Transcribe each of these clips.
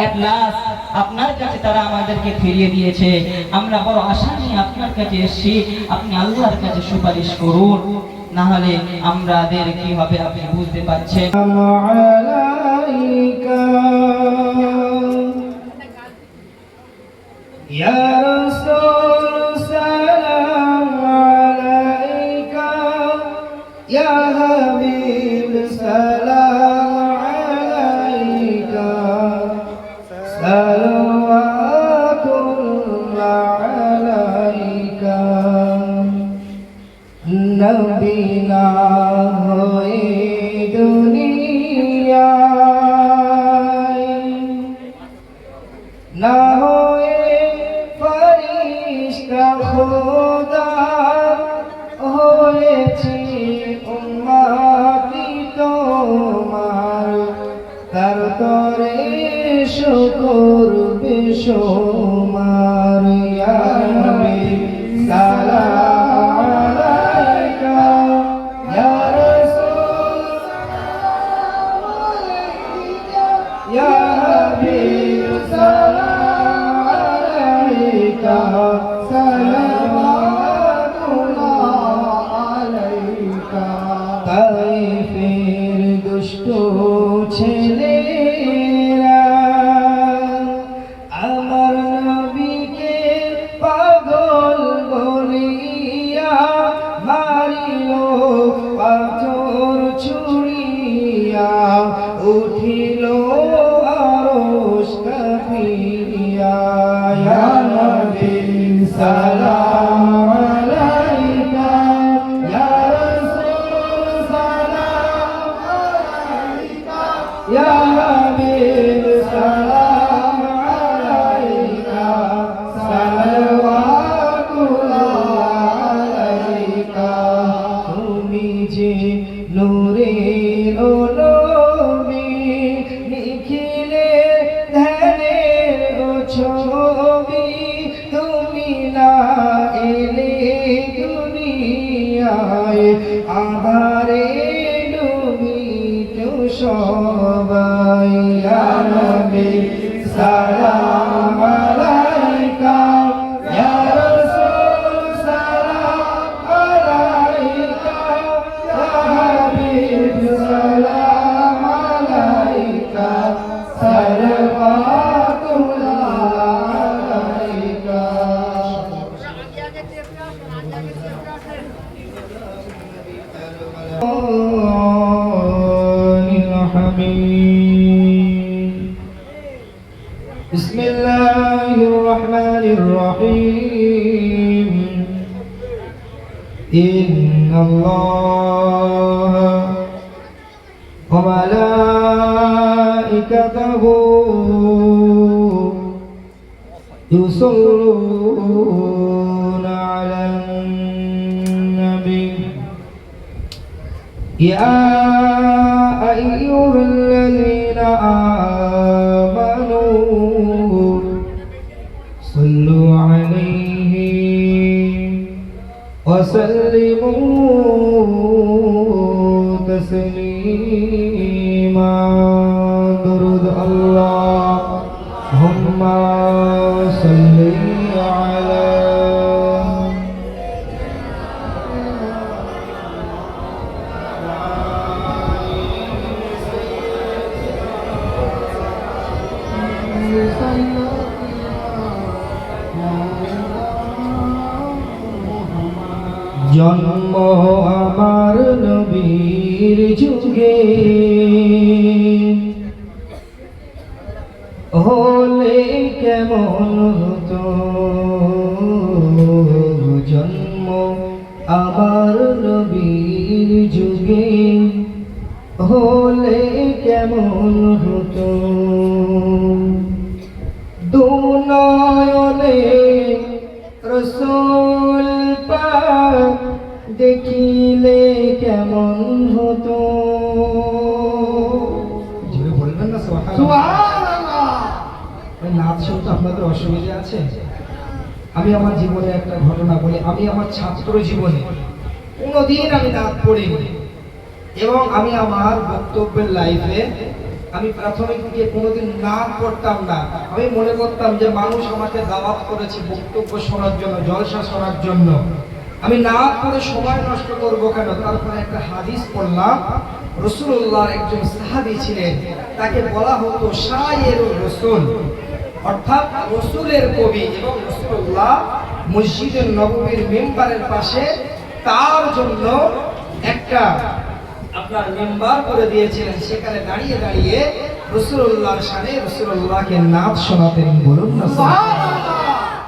at last আপনার কাছে তারা আমাদেরকে ফিরিয়ে দিয়েছে। আমরা বড় আশা নিয়ে আপনার কাছে এসেছি, আপনি আল্লাহর কাছে সুপারিশ করুন, না হলে আমাদের কি হবে আপনি বুঝতে পারছেন। ইয়া রাসূল সালাম আলাইকা, ইয়া হাবিব সালাম আলাইকা, সালাওয়াতুল্লাহ আলাইকা। নবী না হয়ে দুনিয়ায়, না হয়ে ফেরেশতা খোদা হয়েছি উম্মতি তোমার, তার তরে শুকর বেশুমার। ইয়া নবী সালাম আলাইকা, ইয়া রাসূল সালাম আলাইকা, ইয়া হাবিব সালাম আলাইকা, সালাওয়াতুল্লাহ আলাইকা। তাইফের দুষ্ট ছেলেরা আমার নবীকে পাগল বলিয়া মারিল পাথর ছুড়িয়া, উঠিল আরশ কাঁপিয়া। ইয়া নবী সালাম আলাইকা, ইয়া রাসূল সালাম আলাইকা, ইয়া হাবিব সালাম আলাইকা, সালাওয়াতুল্লাহ আলাইকা। তুমি যে নূরের নবী, নিখিলে ধ্যানের ছবি, তুমি না এলে দুনিয়ায় আধারে ডুবিত সবাই। ইয়া নবী সালাম আলাইকা, ইয়া রাসূল সালাম আলাইকা, ইয়া হাবিব সালাম আলাইকা, সালাওয়াতুল্লাহ আলাইকা। بسم الله الرحمن الرحيم. إن الله وملائكته يصلون على النبي، يا أيها الذين آمنوا صلوا عليه وسلموا تسليما. درود اللهم صل على জন্ম আমার নবীর যুগে হলে কেমন হতো, জন্ম আমার নবীর যুগে হলে কেমন হতো। দুনয়নে রাসূল পাক দেখিলে কেমন হতো। জোরে বলবেন না সুবহানাল্লাহ। নাচ শুনতে আপনাদের অসুবিধা আছে? আমি আমার জীবনে একটা ঘটনা বলি। আমি আমার ছাত্র জীবনে কোনোদিন আমি নাচ পড়িনি, এবং আমি আমার বক্তব্যের লাইফে আমি প্রাথমিক দিকে কোনোদিন নাম পড়তাম না। আমি মনে করতাম যে মানুষ আমাকে দাওয়াত করেছে বক্তব্য শোনার জন্য, জলসা শোনার জন্য, আমি না পড়ে সময় নষ্ট করব কেন। তারপরে একটা হাদিস পড়লাম, রাসূলুল্লাহর একজন সাহাবী ছিলেন, তাকে বলা হতো শায়েরুর রাসূল, অর্থাৎ রাসূলের কবি। এবং রাসূলুল্লাহ মসজিদে নববীর মিম্বারের পাশে তার জন্য একটা আপনার মিম্বার করে দিয়েছিলেন। সেখানে দাঁড়িয়ে দাঁড়িয়ে রাসূলুল্লাহর শানে রাসূলুল্লাহকে নাত শোনাতেন। বলুন না সুবহানাল্লাহ।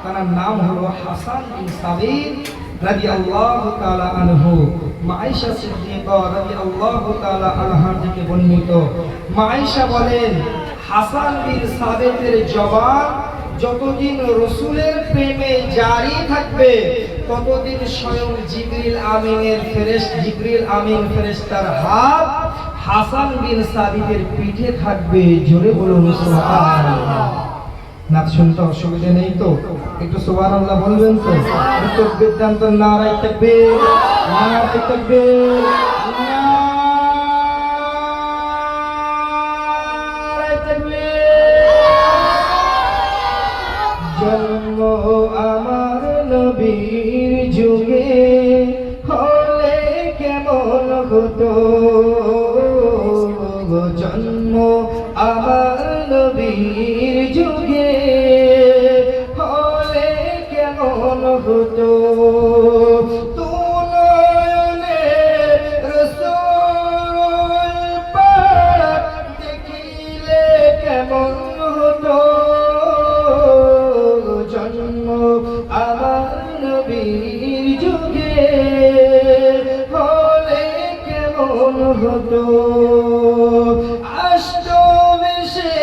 তার নাম হলো হাসান বিন সাবিত রাদিয়াল্লাহু তাআলা আনহু। মা আয়েশা সিদ্দিকা রাদিয়াল্লাহু তাআলা আনহা থেকে বর্ণিত, মা আয়েশা বলেন, হাসান বিন সাবিতের জবান যতদিন রাসূলের প্রেমে জারি থাকবে ততদিন স্বয়ং জিবরিল আমিন ফেরেশতার হাত হাসান বিন সাবিতের পিঠে থাকবে। জোরে বলুন সুবহানাল্লাহ। নাত শুনতে অসুবিধা নেই তো? একটু সুবহানাল্লাহ বলবেন তো? একটু বিদ্যান্ত নারায়ে তাকবীর, নারায়ে তাকবীর, নারায়ে তাকবীর। জন্ম আমার নবীর যুগে হলে কেমন হতো, জন্ম আমার নবীর যুগে হলে কেমন হতো, তুনয়নে রাসূল পাক দেখিলে কেমন হতো, জন্ম আমার নবীর যুগে হলে কেমন হতো, আষ্টমেশে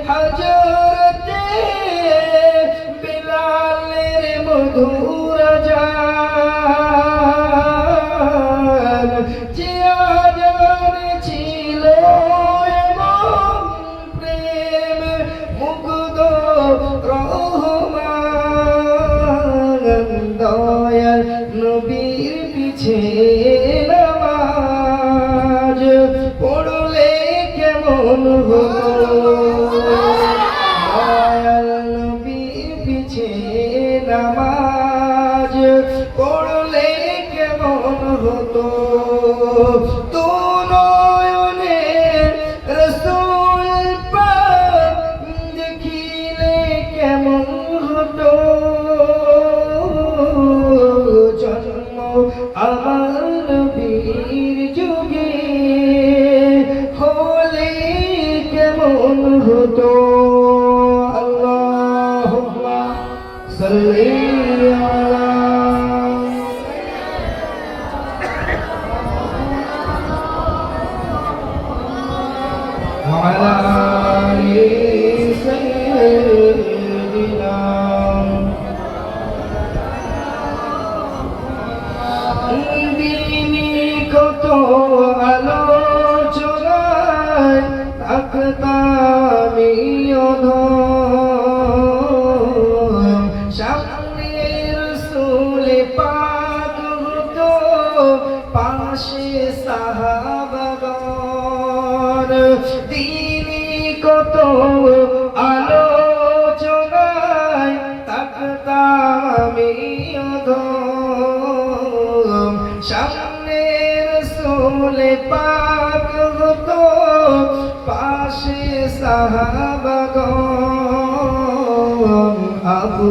হযরতে বিলালের মধুর আযান, যে আযান ছিল এমন প্রেম মুগ্ধ রহমান, দয়াল নবীর পিছে নামাজ পড়লে কেমন হতো, দয়াল নবীর পিছে নামাজ পড়লে কেমন হতো, তুনয়নে রাসূল পাক দেখিলে কেমন হতো, জন্ম আমার নবীর যুগে হলে কেমন হতো। আল্লাহুম্মা সাল্লি আলা ওয়া আলা আলি সাইয়্যিদিনা। দিনে কত আলোচনায় থাকতাম অধম, সামনে রাসূল পাক হতো পাশে সাহাবাগণ, দিনে কত আলোচনায় থাকতাম অধম, সামনে রাসূল পাক হতো পাশে সাহাবাগণ, আবু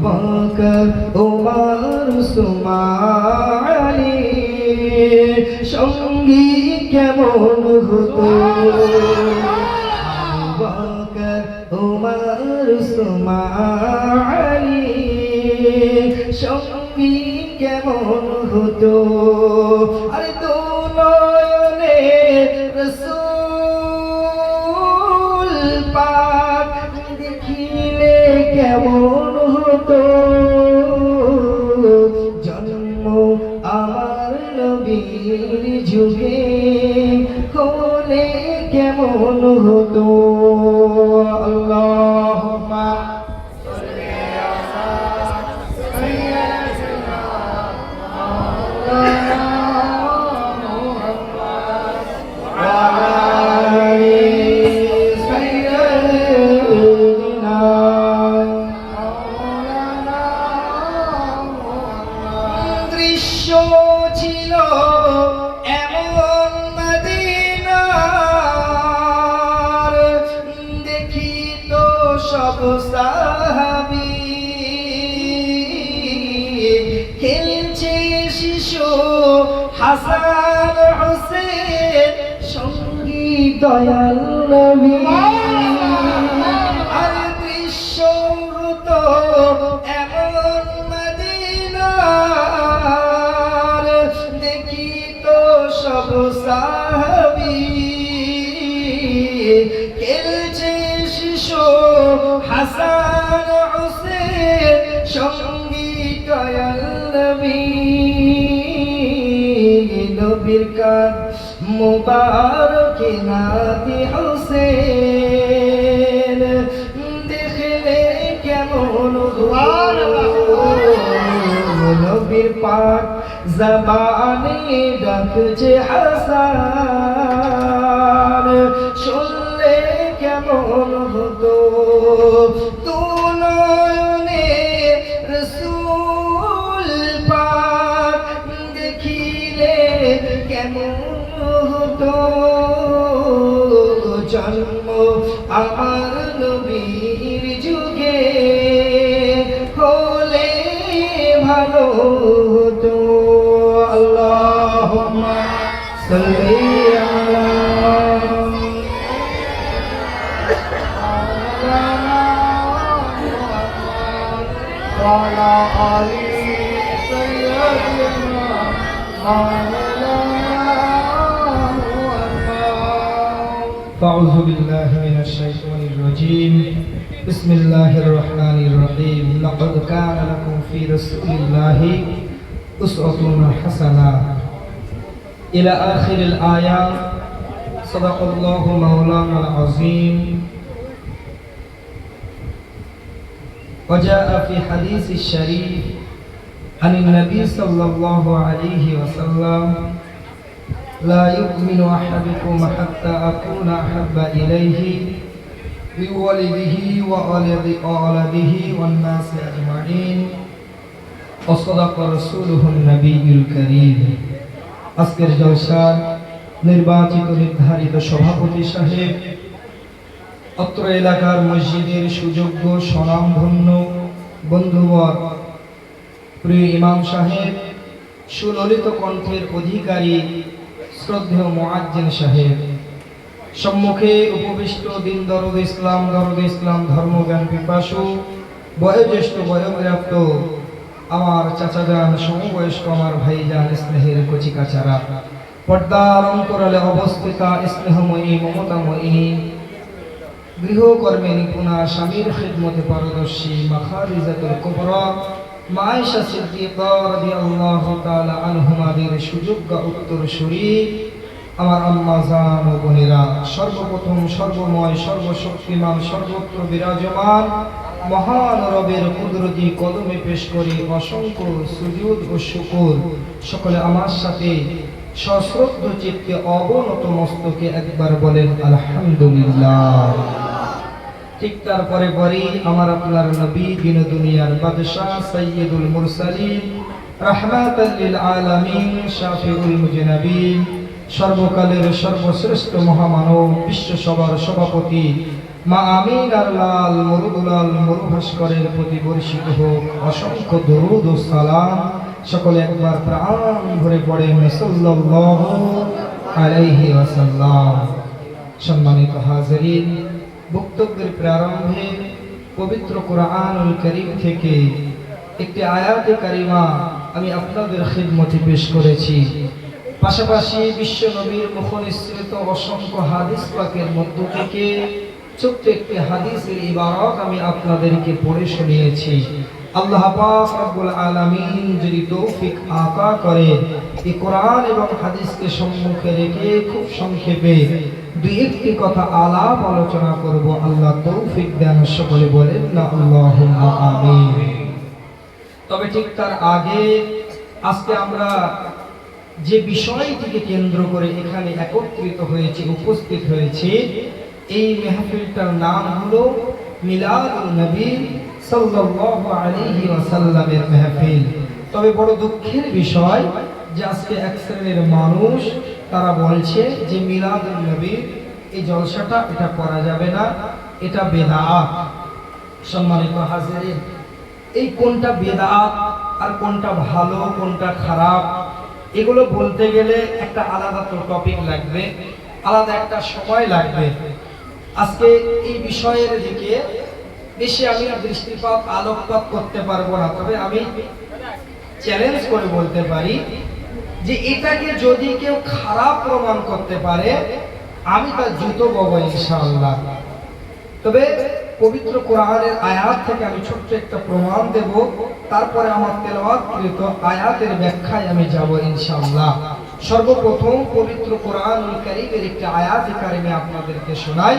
বকর ওমর উসমান আলী সঙ্গী কেমন হতো, আবু বকর ওমর উসমান আলী সঙ্গী কেমন হতো, আরে দুনয়নে রাসূল পাক দেখিলে কেমন হতো, জন্ম আমার নবীর যুগে হলে কেমন হতো। আল্লাহুম্মা সাহাবী খেলছে শিশু হাসান হোসেন সঙ্গী দয়াল নবী আর দৃশ্য তো এমন মদিনার দেখি তো সব সাহাবী খেলছে শিশু হাসান হোসেন সঙ্গী দয়াল নবী নবীর কাঁধ মুবারকে নাতি হোসেন দেখলে কেমন নবীর পাক জবানে ডাকছে হাসান শুনলে কেমন হতো তু নয়নে রসূল পাক দেখিলে কেমন হতো জন্ম আমার নবীর যুগে হলে ভালো হতো আল্লাহুম্মা সাল্লি আলা وعلى آل سيدنا أعوذ بالله من الشيطان الرجيم بسم الله الرحمن الرحيم لقد كان لكم في رسول الله أسوة حسنة إلى آخر الآية صدق الله مولانا العظيم وجاء في حديث الشريف عن النبي صلى الله عليه وسلم لا يؤمن أحدكم حتى أكون أحب إليه بولده وولده والناس أجمعين وصدق رسوله النبي الكريم আজকের জলসার নির্বাচিত নির্ধারিত সভাপতি সাহেব অত্র এলাকার মসজিদের সুযোগ্য স্বনামধন্য বন্ধুবর প্রিয় ইমাম সাহেব সুললিত কণ্ঠের অধিকারী শ্রদ্ধেয় মুআজ্জিন সাহেব সম্মুখে উপবিষ্ট দিন দরদ ইসলাম ধর্মজ্ঞান পিপাসু বয়োজ্যেষ্ঠ বয়োপ্রাপ্ত আমার চাচাজান সমবয়স্ক আমার ভাইজান স্নেহের কচিকাচারা পর্দার অন্তরালে অবস্থিতা স্নেহময়ী মমতাময়ী গৃহকর্মে নিপুণা স্বামীর খিদমতে পারদর্শী মাখারিজাতুল কুবরা মা আয়েশা সিদ্দিকা রাদিয়াল্লাহু তাআলা আনহুমাদের সুযোগ্য উত্তরসূরি আমার আম্মা জান ও বোনেরা সর্বপ্রথম সর্বময় সর্বশক্তিমান সর্বত্র বিরাজমান মহান রবের কুদরতি কদমে পেশ করি অসংখ্য সুজুদ ও শুকর সকলে আমার সাথে সশ্রদ্ধ চিত্তে অবনত মস্তকে একবার বলেন আলহামদুলিল্লাহ। ঠিক তারপরে পরেই আমার আপনার নবী দিন দুনিয়ার বাদশাহ সাইয়্যিদুল মুরসালিন রাহমাতাল লিল আলামিন শাফিউল মুজনাবিন সর্বকালের সর্বশ্রেষ্ঠ মহামানব বিশ্ব সবার সভাপতি মা আমিনার লাল মরুদুলাল মরুভাস্করের প্রতি বর্ষিত হোক অসংখ্য দরুদ ও সালাম। সকলে একবার প্রাণ ভরে পড়েন সাল্লাল্লাহু আলাইহি ওয়াসাল্লাম। সম্মানিত হাজিরিন, বক্তব্যের প্রারম্ভে পবিত্র কোরআনুল কারীম থেকে একটি আয়াতে কারিমা আমি আপনাদের খিদমতে পেশ করেছি। পাশাপাশি বিশ্ব নবীর মুখনিসৃত অসংখ্য হাদিস পাকের মধ্য থেকে ছোট্ট একটি হাদিসের ইবারত আমি আপনাদেরকে পড়ে শুনিয়েছি। আল্লাহ পাক রব্বুল আলামিন যদি তৌফিক আতা করে এই কোরআন এবং হাদিসকে সম্মুখে রেখে খুব সংক্ষেপে দুই একটি কথা আলাপ আলোচনা করব। আল্লাহ তৌফিক দেন, সকলে বলেন না আল্লাহুম্মা আমিন। তবে ঠিক তার আগে আজকে আমরা যে বিষয়টিকে কেন্দ্র করে এখানে একত্রিত হয়েছে, উপস্থিত হয়েছে, এই মেহফিলটার নাম হলো মিলাদুন নবী সাল্লাল্লাহু আলাইহি ওয়াসাল্লামের মেহফিল। তবে বড় দুঃখের বিষয় যে আজকে এক শ্রেণীর মানুষ তারা বলছে যে মিলাদুন নবী এই জলসাটা এটা করা যাবে না, এটা বেদাত। সম্মানিত হাজিরিন, এই কোনটা বেদাত আর কোনটা ভালো কোনটা খারাপ এগুলো বলতে গেলে একটা আলাদা তো টপিক লাগবে, আলাদা একটা সময় লাগবে। আজকে এই বিষয়ের দিকে বেশি আমি দৃষ্টিপাত আলোকপাত করতে পারবো না, তবে আমি চ্যালেঞ্জ করে বলতে পারি যে এটাকে যদি কেউ খারাপ প্রমাণ করতে পারে আমি তার জুতো বলবো ইনশাআল্লাহ। তবে পবিত্র কোরআনের আয়াত থেকে আমি ছোট্ট একটা প্রমাণ দেব, তারপরে আমার তেলাওয়াতকৃত আয়াতের ব্যাখ্যায় আমি যাব ইনশাআল্লাহ। সর্বপ্রথম পবিত্র কোরআনুল কারীমের একটি আয়াত কারিমে আপনাদেরকে শোনাই,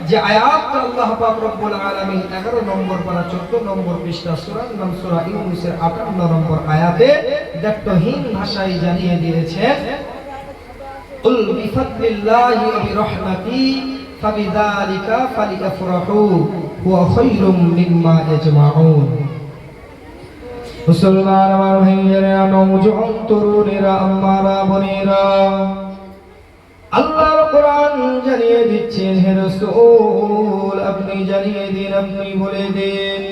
যে আয়াতটা আল্লাহ পাক রব্বুল আলামিন 11 নম্বর পারা 14 নম্বর পৃষ্ঠা সূরার নাম সূরা ইউনূসের 58 নম্বর আয়াতে দ্ব্যর্থহীন ভাষায় জানিয়ে দিয়েছেন, কুল বিফাদলিল্লাহি ওয়া বিরহমাতিহি ফাবিযালিকা ফালিয়াফরাহু হুয়া খায়রুম মিম্মা ইয়াজমাউন। মুসলমান আমার ভাইয়েরা, নওজোয়ান তরুণেরা, আম্মারা বোনেরা, আল্লাহর কোরআন জানিয়ে দিচ্ছেন, হে রাসূল আপনি জানিয়ে দিন, আপনি বলে দিন,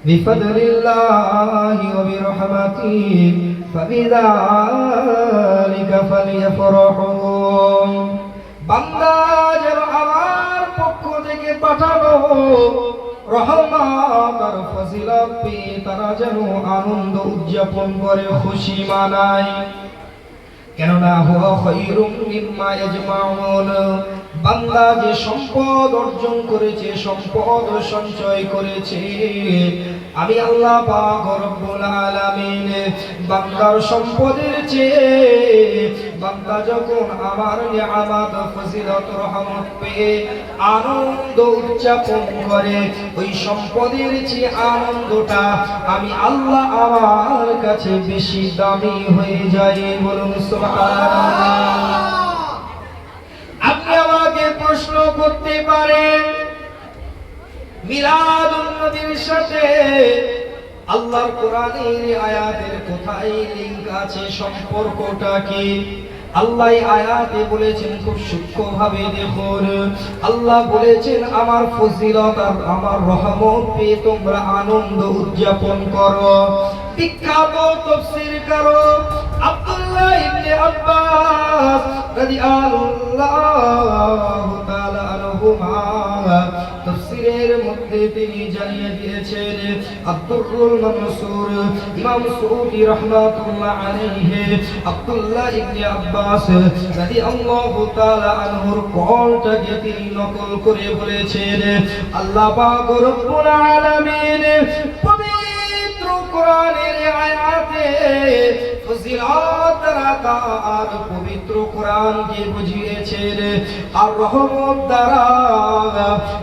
বিফাদলিল্লাহি ওয়া বিরহমাতিহি ফাবিযালিকা ফালিয়াফরাহু। বান্দা যেন আমার পক্ষ থেকে পাঠানো রহমত আর ফজিলত পেয়ে তারা যেন আনন্দ উদযাপন করে, খুশি মানায়। কেননা হুয়া খায়রুম মিম্মা ইয়াজমাউন, বান্দা যে সম্পদ অর্জন করেছে, সম্পদ সঞ্চয় করেছে, আমি আল্লাহ পাক রব্বুল আলামিন বান্দার সম্পদের চেয়ে বান্দা যখন আমার নিয়ামত ফজিলত রহমত পেয়ে আনন্দ উদযাপন করে, ওই সম্পদের চেয়ে আনন্দটা আমি আল্লাহ আমার কাছে বেশি দামি হয়ে যায়। বলুন সুবহানাল্লাহ। আপনি আমাকে প্রশ্ন করতে পারেন, মিলাদুন নবীর সাথে আল্লাহর কোরআনের আয়াতের কোথায় লিংক আছে, সম্পর্কটা কি? আল্লাহ আয়াতে বলেছেন খুব সূক্ষ্মভাবে, দেখুন আল্লাহ বলেছেন আমার ফজিলত আর আমার রহমত পেয়ে তোমরা আনন্দ উদযাপন করো। বিখ্যাত তাফসীরকার আব্দুল্লাহ ইবনে আব্বাস রাদিয়াল্লাহু তাআলা আনহুমা তাফসীরের মধ্যে তিনি জানিয়ে দিয়েছেন, আব্দুরুল মানসুর ইমাম সুউদি রাহমাতুল্লাহ আলাইহি আব্দুল্লাহ ইবনে আব্বাস রাদিয়াল্লাহু তাআলা আনহুর কলটাকে তিনি নকল করে বলেছেন, আল্লাহ পাক রব্বুল আলামিন পবিত্র কোরআনের আয়াতে ফজিলত দ্বারা আর পবিত্র কোরআনকে বুঝিয়েছেন, আর রহমত দ্বারা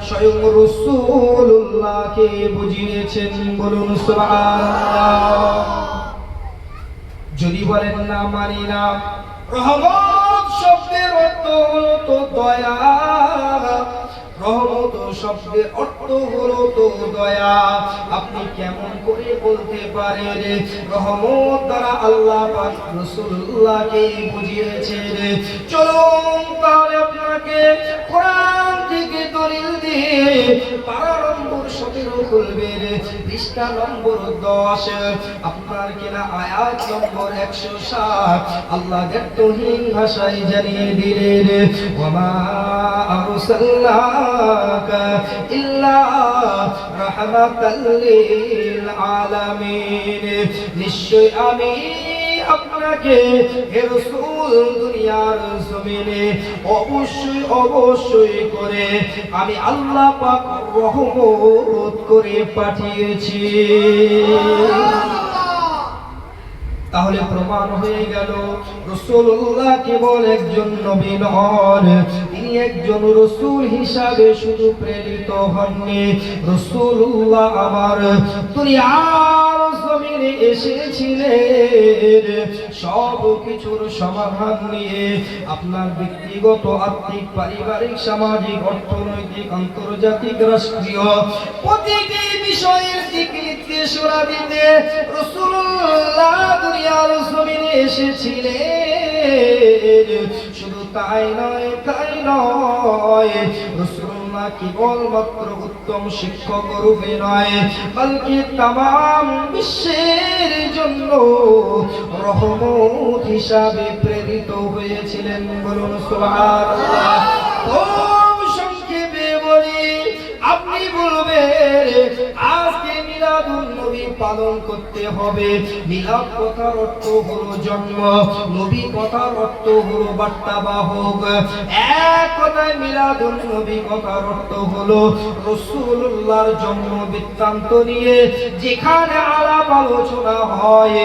স্বয়ং রাসূলুল্লাহকে বুঝিয়েছেন। বলুন সুবহানাল্লাহ। যদি বলেন না মানি না, রহমত শব্দের অর্থ হলো তো দয়া, রহমত শব্দের অর্থ হলো তো দয়া। আপনি কেমন করে বলতে পারেন রহমত দ্বারা আল্লাহ পাক রাসূলুল্লাহকে বুঝিয়েছেন? চলুন তাহলে আপনাকে কোরআন থেকে দলিল দিয়ে পারা নম্বর 17 খুলবেন, পৃষ্ঠা নম্বর 10, আপনার কিনা আয়াত নম্বর 107। আল্লাহ দ্ব্যর্থহীন ভাষায় জানিয়ে দিলেন, ওয়ামা আরসালনাকা ইল্লা রাহমাতাল লিল আলামিন। নিশ্চয় আমি আপনাকে হে রাসূল দুনিয়ার জমিনে অবশ্যই অবশ্যই করে আমি আল্লাহ পাক রহমত করে পাঠিয়েছি। তাহলে প্রমাণ হয়ে গেল রাসূলুল্লাহ কেবল একজন নবী নন, তিনি একজন রাসূল হিসাবে শুধু প্রেরিত হননি। রাসূলুল্লাহ আমার দুনিয়ার জমিনে এসেছিলেন সব কিছুর সমাধান নিয়ে, আপনার ব্যক্তিগত, আর্থিক, পারিবারিক, সামাজিক, অর্থনৈতিক, আন্তর্জাতিক, রাষ্ট্রীয় প্রতিটি বিষয়ের দিক নির্দেশনা দিতে রাসূলুল্লাহ দুনিয়ার জমিনে এসেছিলেন। শুধু তাই নয়, রাসূলুল্লাহ আল্লাহ কেবলমাত্র উত্তম শিক্ষক রূপে নয়, বলকি তামাম বিশ্বের জন্য রহমত হিসাবে প্রেরিত হয়েছিলেন। বলুন সুবহানাল্লাহ। খুব সংক্ষেপে বলি, আপনি বলবেন আজকে মিলাদুন নবী পালন করতে হবে। মিলাদ কথার অর্থ হলো জন্ম, নবী কথার অর্থ হলো বার্তাবাহক। এক কথায় মিলাদুন নবী কথার অর্থ হলো রাসূলুল্লাহর জন্ম বৃত্তান্ত নিয়ে যেখানে আলাপ আলোচনা হয়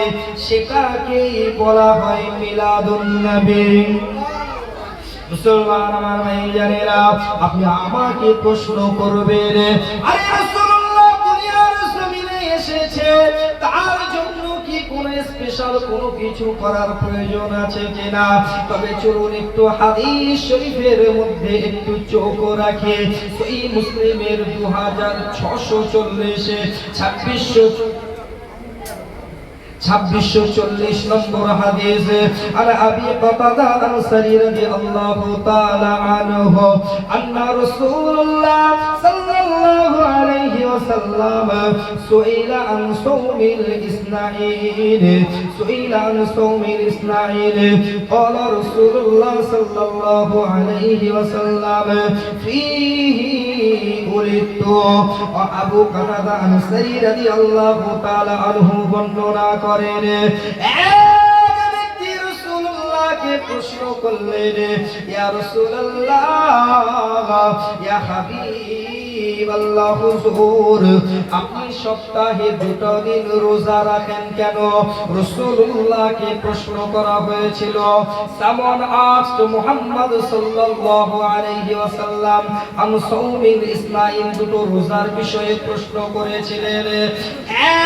সেটাকেই বলা হয় মিলাদুন নবী। মুসলমান আমার ভাইজানেরা, আপনি আমাকে প্রশ্ন করবেন, আরে রাসূলুল্লাহ দুনিয়ার জমিনে এসেছে, তার জন্য কি কোন স্পেশাল কোনো কিছু করার প্রয়োজন আছে কিনা? তবে চলুন একটু হাদিস শরীফের মধ্যে একটু চোখ রাখি। সহিহ মুসলিমের 2640 2640 নম্বর হাদিস, আর আবি কাতাদা আনসারী রাদিয়াল্লাহু তাআলা আনহু আন্না রাসূলুল্লাহ সাল্লাল্লাহু আলাইহি ওয়াসাল্লাম সুইলা আন সাওমিল ইসনাইন قال رسول الله صلى الله عليه وسلم فيه ولدت। আবু কাতাদা আনসারী রাদিয়াল্লাহু তাআলা আনহু বর্ণনা করেন, এক ব্যক্তি রাসূলুল্লাহকে প্রশ্ন করলেন, ইয়া রাসূলুল্লাহ, ইয়া হাবিবাল্লাহ হুজুর, আপনি সপ্তাহে 2 দিন রোজা রাখেন কেন? রাসূলুল্লাহকে প্রশ্ন করা হয়েছিল। সামন আস্ত মুহাম্মদ সাল্লাল্লাহু আলাইহি ওয়াসাল্লাম আন সাওমিল ইসনাইন, 2 রোজার বিষয়ে প্রশ্ন করেছিলেন।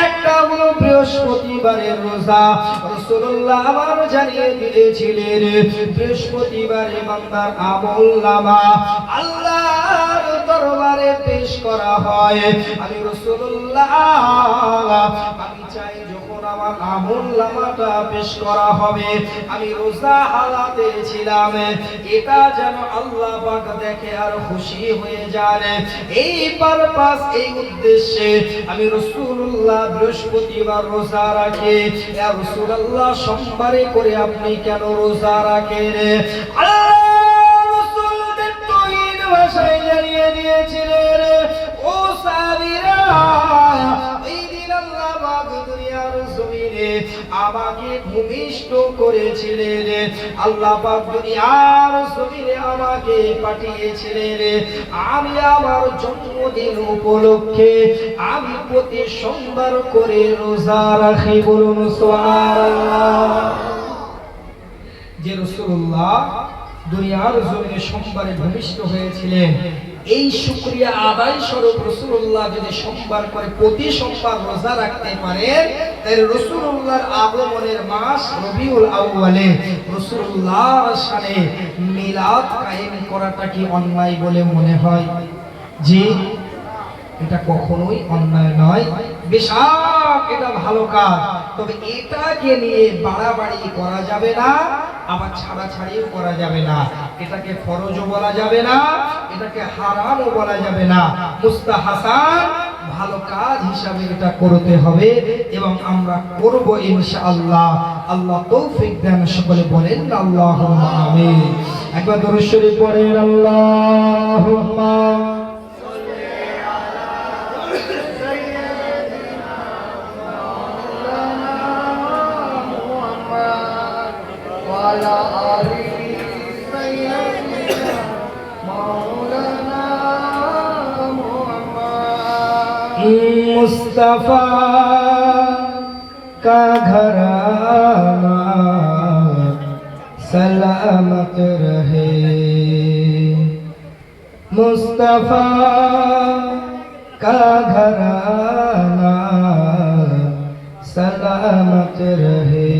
একটা হলো বৃহস্পতিবারের রোজা। রাসূলুল্লাহ আবার জানিয়ে দিয়েছিলেন বৃহস্পতিবারে বান্দার আমলনামা আল্লাহর দরবারে পেশ করা হয়। আমি রাসূলুল্লাহ, আমি চাই যখন আমার আমলনামাটা পেশ করা হবে, আমি রোজা হালাতে ছিলাম, এটা যেন আল্লাহ পাক দেখে আর খুশি হয়ে যান। এই পারপাস, এই উদ্দেশ্যে আমি রাসূলুল্লাহ বৃহস্পতিবার রোজা রাখি। ইয়া রাসূলুল্লাহ, সোমবারে করে আপনি কেন রোজা রাখেন? আল্লাহ রাসূল তৌহিদ ভাষায় জানিয়ে দিয়েছিলেন, ও সাহাবীরা, ওই দিন আল্লাহ পাক দুনিয়ার জমিনে আমাকে ভূমিষ্ঠ করেছিলেন। আল্লাহ পাক দুনিয়ার জমিনে আমাকে পাঠিয়েছিলেন। আমি আমার জন্মদিন উপলক্ষে আমি প্রতি সোমবার করে রোজা রাখি। বলুন সুবহানাল্লাহ। যে রাসূলুল্লাহ দুনিয়ার জমিনে সোমবারে ভূমিষ্ঠ হয়েছিলেন, এই শুকরিয়া আদায় স্বরূপ রাসূলুল্লাহ যদি সোমবার করে প্রতি সোমবার রোজা রাখতে পারেন, তাহলে রাসূলুল্লাহর আগমনের মাস রবিউল আউয়ালে রাসূলুল্লাহর শানে মিলাদ কায়েম করাটা কি অন্যায় বলে মনে হয়? জি, এটা কখনোই অন্যায় নয়, বেশক এটা ভালো কাজ। তবে এটাকে নিয়ে বাড়াবাড়ি করা যাবে না, আবার ছাড়াছাড়িও করা যাবে না। এটাকে ফরজও বলা যাবে না, এটাকে হারামও বলা যাবে না। মুস্তাহাসান, ভালো কাজ হিসাবে এটা করতে হবে এবং আমরা করব ইনশাআল্লাহ। আল্লাহ তৌফিক দেন। সকলে বলেন আল্লাহুম্মা আমিন। একবার দরুদ শরীফ পড়েন, আল্লাহুম্মা मुस्तफा का घराना सलामत रहे, मुस्तफा का घराना सलामत रहे,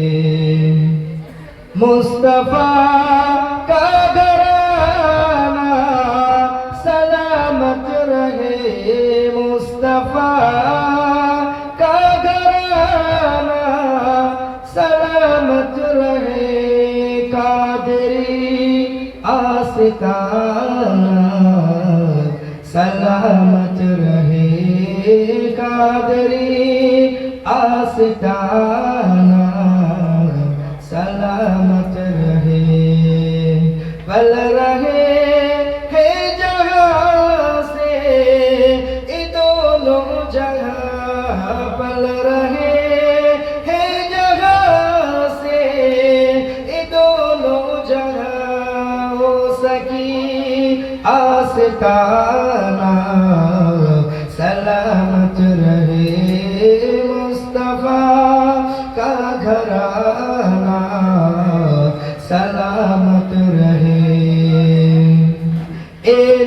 मुस्तफा का घराना सलामत रहे, मुस्तफा का घराना सलामत रहे, कादरी आस्ताना सलामत रहे कादरी आस्ताना सलामत रहे पल रहे है जहाँ से ये दोनों जगह पल रहे है जहाँ से ये दोनों जगह हो सकी आस्ताना सलामत रहे मुस्तफा का घराना सलामत रहे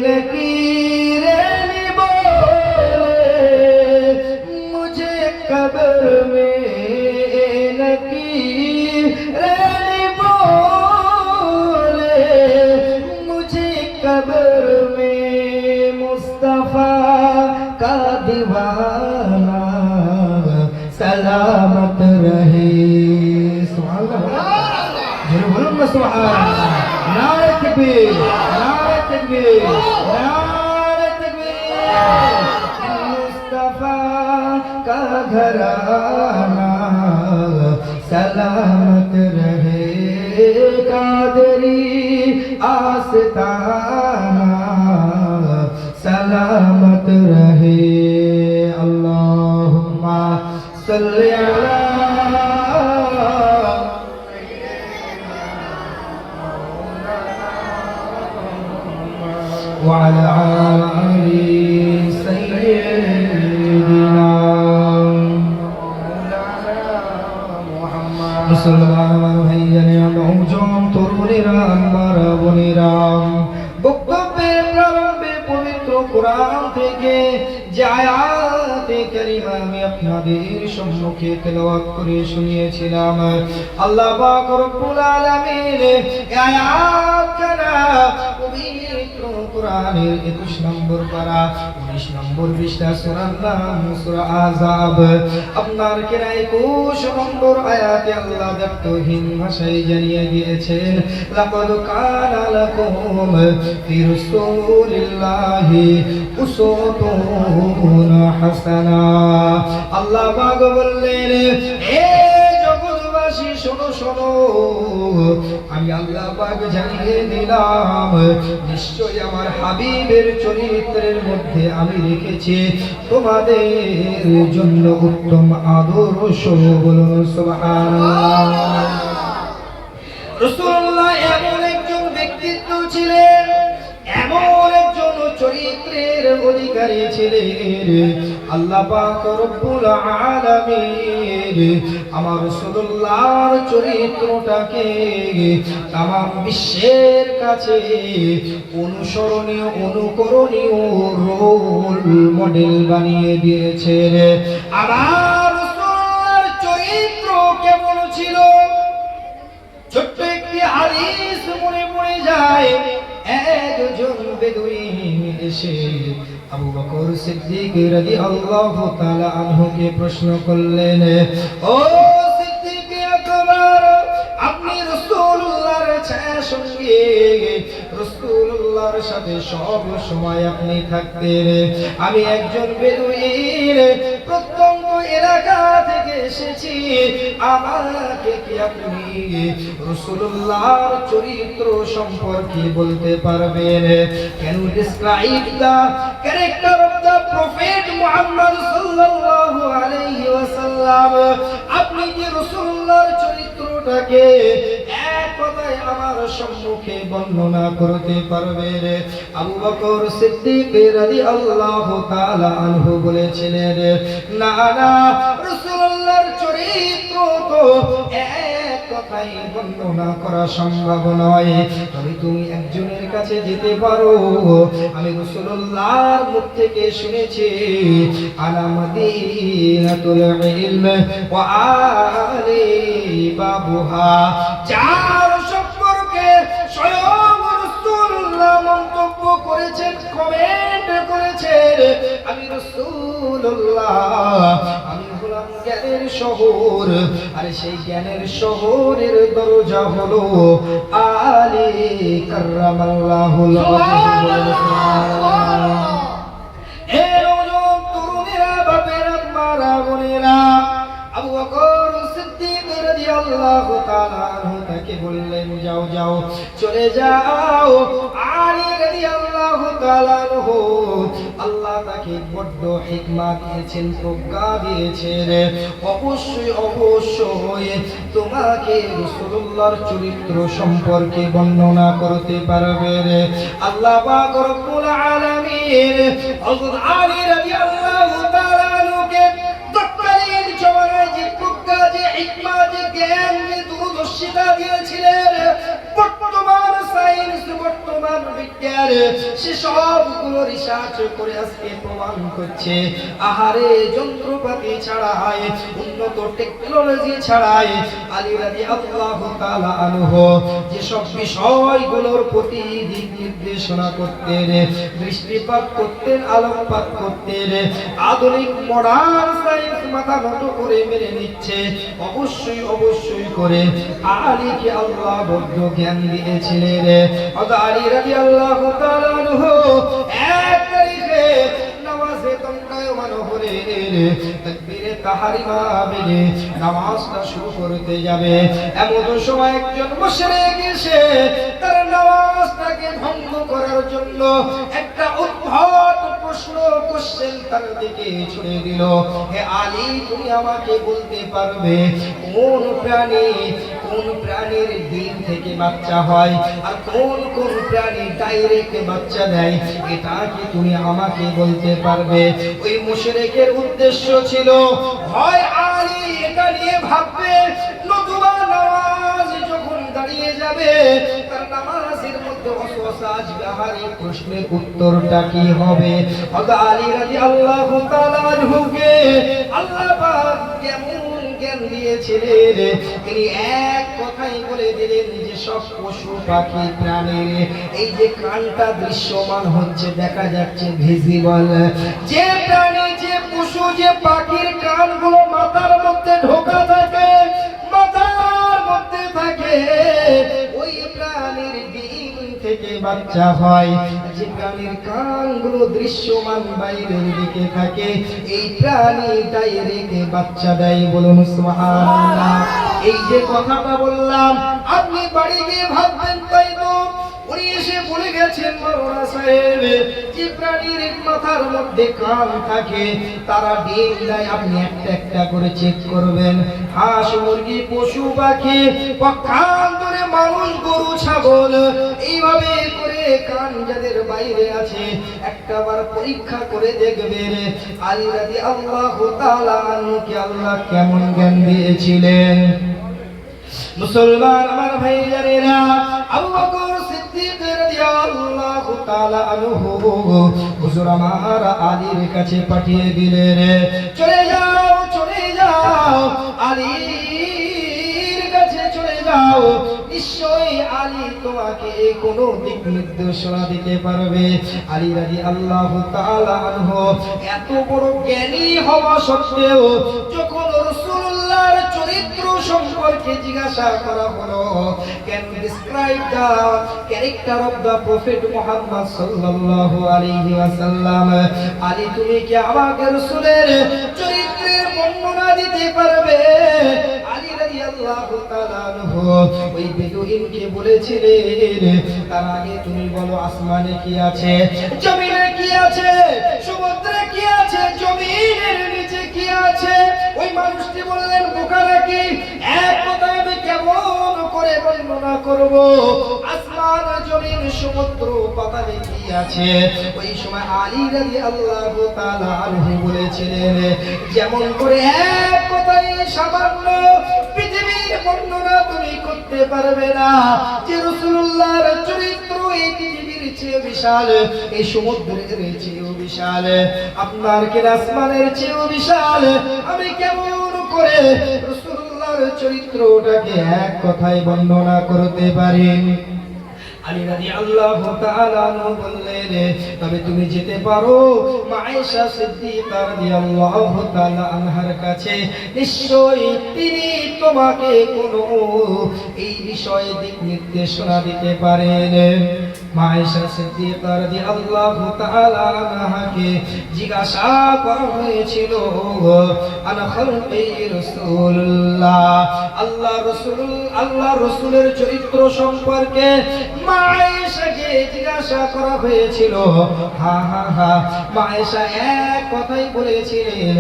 लकीर बोले मुझे कब्र में लकीर बोले मुझे कब्र में मुस्तफा का दीवाना सलामत रहे सुभान अल्लाह बोलो सुभान अल्लाह नारे तकबीर नारे तकबीर नारे तकबीर मुस्तफा का घराना सलामत रहे कादरी आस्ताना सलामत रहे अल्लाहुम्मा सल्ली अला وعلى آل سيدنا মুসলমান ভাইয়ারা নওজোয়ান তরুণীরা আমার বোনেরা বক্তব্যের প্রারম্ভে পবিত্র কোরআন থেকে যে আয়াতে কারিমা আমি আপনাদের সম্মুখে তেলাওয়াত করে শুনিয়েছিলাম আল্লাহ পাক রব্বুল আলামিন এই আয়াতখানা পবিত্র কোরআনের 21 নম্বর পারা 19 নম্বর পৃষ্ঠা সূরার নাম সূরা আযাব আপনার কেনা 21 নম্বর আয়াতে আল্লাহ ব্যক্তহীন ভাষায় জানিয়ে দিয়েছেন লাকাদ কানা লাকুম ফি রাসূলিল্লাহি উসওয়াতুন হাসানা আল্লাহ পাক বললেন হে জগৎবাসী শোনো শোনো আমি আল্লাহ পাক জানিয়ে দিলাম নিশ্চয়ই আমার হাবিবের চরিত্রের মধ্যে আমি রেখেছি তোমাদের জন্য উত্তম আদর্শ বলুন সুবহানাল্লাহ রাসূলুল্লাহ এমন একজন ব্যক্তিত্ব ছিলেন এমন একজন চরিত্রের অধিকারী ছিলেন আল্লাহ পাক রব্বুল আলামিন আমার রাসূলুল্লাহর চরিত্রটাকে तमाम বিশ্বের কাছে অনুসরণীয় অনুকরণীয় রোল মডেল বানিয়ে দিয়েছেন আমার রাসূলুল্লাহর চরিত্র কেমন ছিল ছোট্ট একটি হাদিস মনে পড়ে যায় একজন বেদুইন এসে আবু বকর সিদ্দিক রাদিয়াল্লাহু তাআলা আনহুকে প্রশ্ন করলেন ও সিদ্দিক আকবর আপনি রাসূলুল্লাহর সঙ্গে রাসূলুল্লাহর সাথে সব সময় আপনি থাকতেন আমি একজন বেদুইন প্রত্যন্ত এলাকা থেকে এসেছি আমাকে কি আপনি রাসূলুল্লাহর চরিত্র সম্পর্কে বলতে পারবেন can you describe the character of the prophet Muhammad সাল্লাল্লাহু আলাইহি ওয়াসাল্লাম আপনি কি রাসূলুল্লাহর চরিত্রটাকে এক কথায় আমার সম্মুখে বর্ণনা করতে পারবেন আবু বকর সিদ্দিক রাদিয়াল্লাহু তাআলা আনহু বলেছিলেন না না রাসূলুল্লাহর চরিত্র তো এক কথায় বর্ণনা করা সম্ভব নয় তবে তুমি একজনের কাছে যেতে পারো আমি রাসূলুল্লাহর মুখ থেকে শুনেছি আলা মাদিনাতুল ইলম ওয়া আলি বাবুহা যার সম্পর্কে স্বয়ং রাসূলুল্লাহ মন্তব্য করেছেন কমেন্ট করেছেন আমি রাসূলুল্লাহ আমি হলাম জ্ঞানের শহর আর সেই জ্ঞানের শহরের দরজা হলো আলী কাররামাল্লাহুল ওয়াজহ। আলীকে বললেন যাও যাও চলে যাও। আলী রাদিয়াল্লাহু তাআলা আনহু আল্লাহ তাকে বড্ড হিকমত দিয়েছেন, প্রজ্ঞা দিয়েছেন। অবশ্যই অবশ্যই তোমাকে রাসূলুল্লাহর চরিত্র সম্পর্কে বর্ণনা করতে পারবে। আল্লাহ পাক রব্বুল আলামিন হযরত আলী রাদিয়াল্লাহু তাআলা আনহুকে তৎকালীন জমানায় যে প্রজ্ঞা, যে হিকমত, যে জ্ঞান, যে দূরদর্শিতা দিয়েছিলেন, বর্তমান সায়েন্স, বর্তমান বিজ্ঞান সে সবগুলো রিসার্চ করে আজকে প্রমাণ করছে আহারে যন্ত্রপাতি ছাড়াই, উন্নত টেকনোলজি ছাড়াই আলী রাদিয়াল্লাহু তাআলা আনহু যেসব বিষয়গুলোর প্রতি দিক নির্দেশনা করতেন, দৃষ্টিপাত করতেন, আলোকপাত করতেন, আধুনিক মডার্ন সায়েন্স মাথা নত করে মেনে নিচ্ছে। অবশ্যই অবশ্যই করে আলীকে আল্লাহ বড্ড জ্ঞান দিয়েছিলেন। আলী রাদিয়াল্লাহু তাআলা আনহু এক তারিখে নামাজে দণ্ডায়মান হলে তাকবীরে তাহরিমা বেজে নামাজটা শুরু করতে যাবে, এমন সময় একজন মুশরিক এসে তার নামাজটাকে ভঙ্গ করার জন্য একটা উদ্ভট প্রশ্ন, কোশ্চেন তার দিকে ছুড়ে দিল। হে আলী, তুমি আমাকে বলতে পারবে কোন প্রাণীর ডিম থেকে বাচ্চা হয় আর কোন কোন প্রাণী ডাইরেক্ট বাচ্চা দেয়? এটা কি তুমি আমাকে বলতে পারবে? ওই মুশরিকের উদ্দেশ্য ছিল হয় আলী এটা নিয়ে ভাববে, নতুবা নামাজ যখন দাঁড়িয়ে যাবে তার নামাজের মধ্যে ওয়াসওয়াসা আসবে, আহারে প্রশ্নের উত্তরটা কি হবে? আলী রাদিয়াল্লাহু তাআলা আনহুকে আল্লাহ পাক কেমন জ্ঞান দিয়েছিলেন, তিনি এক কথাই বলে দিলেন যে সব পশু পাখি প্রাণীর এই যে কানটা দৃশ্যমান হচ্ছে, দেখা যাচ্ছে ভিজিবল, যে প্রাণী, যে পশু, যে পাখির কানগুলো মাথার মধ্যে ঢোকা থাকে, মাথার মধ্যে থাকে, ওই প্রাণীর ডিম থেকে বাচ্চা হয়। যে প্রাণীর কানগুলো দৃশ্যমান বাইরের দিকে থাকে, এই প্রাণী ডাইরেক্ট বাচ্চা দেয়। বলুন সুবহানাল্লাহ। এই যে কথাটা বললাম আপনি বাড়ি গিয়ে ভাববেন, তাই তো উনি এসে বলে গেছেন মাওলানা সাহেব, যে প্রাণীর মাথার মধ্যে কান থাকে তারা ডিম দেয়, আপনি একটা একটা করে চেক করবেন। হাঁস, মুরগি, পশু পাখি, পক্ষান্তরে মানুষ, গরু, ছাগল, এইভাবে করে কান যাদের বাইরে আছে একটাবার পরীক্ষা করে দেখবেন আলী রাদিয়াল্লাহু তাআলা আনহুকে আল্লাহ কেমন জ্ঞান দিয়েছিলেন। মুসলমান আমার ভাইজানেরা, আবু বকর সিদ্দিক রাদিয়াল্লাহু তাআলা আনহু হুজুর আমার আলীর কাছে পাঠিয়ে দিলেন, চলে যাও চলে যাও, আলীর কাছে চলে যাও, নিশ্চয়ই আলী তোমাকে কোনো দিক নির্দেশনা দিতে পারবে। আলী রাদিয়াল্লাহু তাআলা আনহু এত বড় জ্ঞানী হওয়া সত্ত্বেও যখন রাসূলুল্লাহর চরিত্র সম্পর্কে জিজ্ঞাসা করা হলো, can describe the character of the prophet Muhammad সাল্লাল্লাহু আলাইহি ওয়াসাল্লাম, আলী তুমি কি আমাকে রাসূলের চরিত্রের বর্ণনা দিতে পারবে? আলী রাদিয়াল্লাহু তাআলা আনহু ওই বেদুইনকে বলেছিলেন, তার আগে তুমি বলো আসমানে কি আছে, জমিনে কি আছে, সমুদ্রে কি আছে, জমিনের নিচে কি আছে? ওই মানুষটি বললেন, বোকা নাকি, এক কথায় আমি কেমন করে বর্ণনা করব আসমান, জমিন, সমুদ্র, পাতালে কি আছে? ওই সময় আলী রাদিয়াল্লাহু তাআলা আনহু বলেছিলেন, যেমন করে এক কথায় সামান্য পৃথিবীর বর্ণনা তুমি করতে পারবে না, যে রাসূলুল্লাহর চরিত্র এই পৃথিবীর চেয়ে বিশাল, এই সমুদ্রের চেয়েও বিশাল, আপনার কি আসমানের চেয়েও বিশাল, আমি কেমন করে রাসূলুল্লাহর চরিত্রটাকে এক কথায় বর্ণনা করতে পারি? আলী রাদিয়াল্লাহু তাআলা আনহু বললেন, তবে তুমি যেতে পারো মা আয়েশা সিদ্দিকা রাদিয়াল্লাহু তাআলা আনহার কাছে, নিশ্চয়ই তিনি তোমাকে কোনো এই বিষয়ে দিক নির্দেশনা দিতে পারেন। মা আয়েশা সিদ্দিকা রাদিয়াল্লাহু তাআলা আনহাকে জিজ্ঞাসা করা হয়েছিল, আনা খালকি রাসূলুল্লাহ, আল্লাহ রাসূলের চরিত্র সম্পর্কে মা আয়েশাকে জিজ্ঞাসা করা হয়েছিল। হা হা হা, মা আয়েশা এক কথাই বলেছিলেন,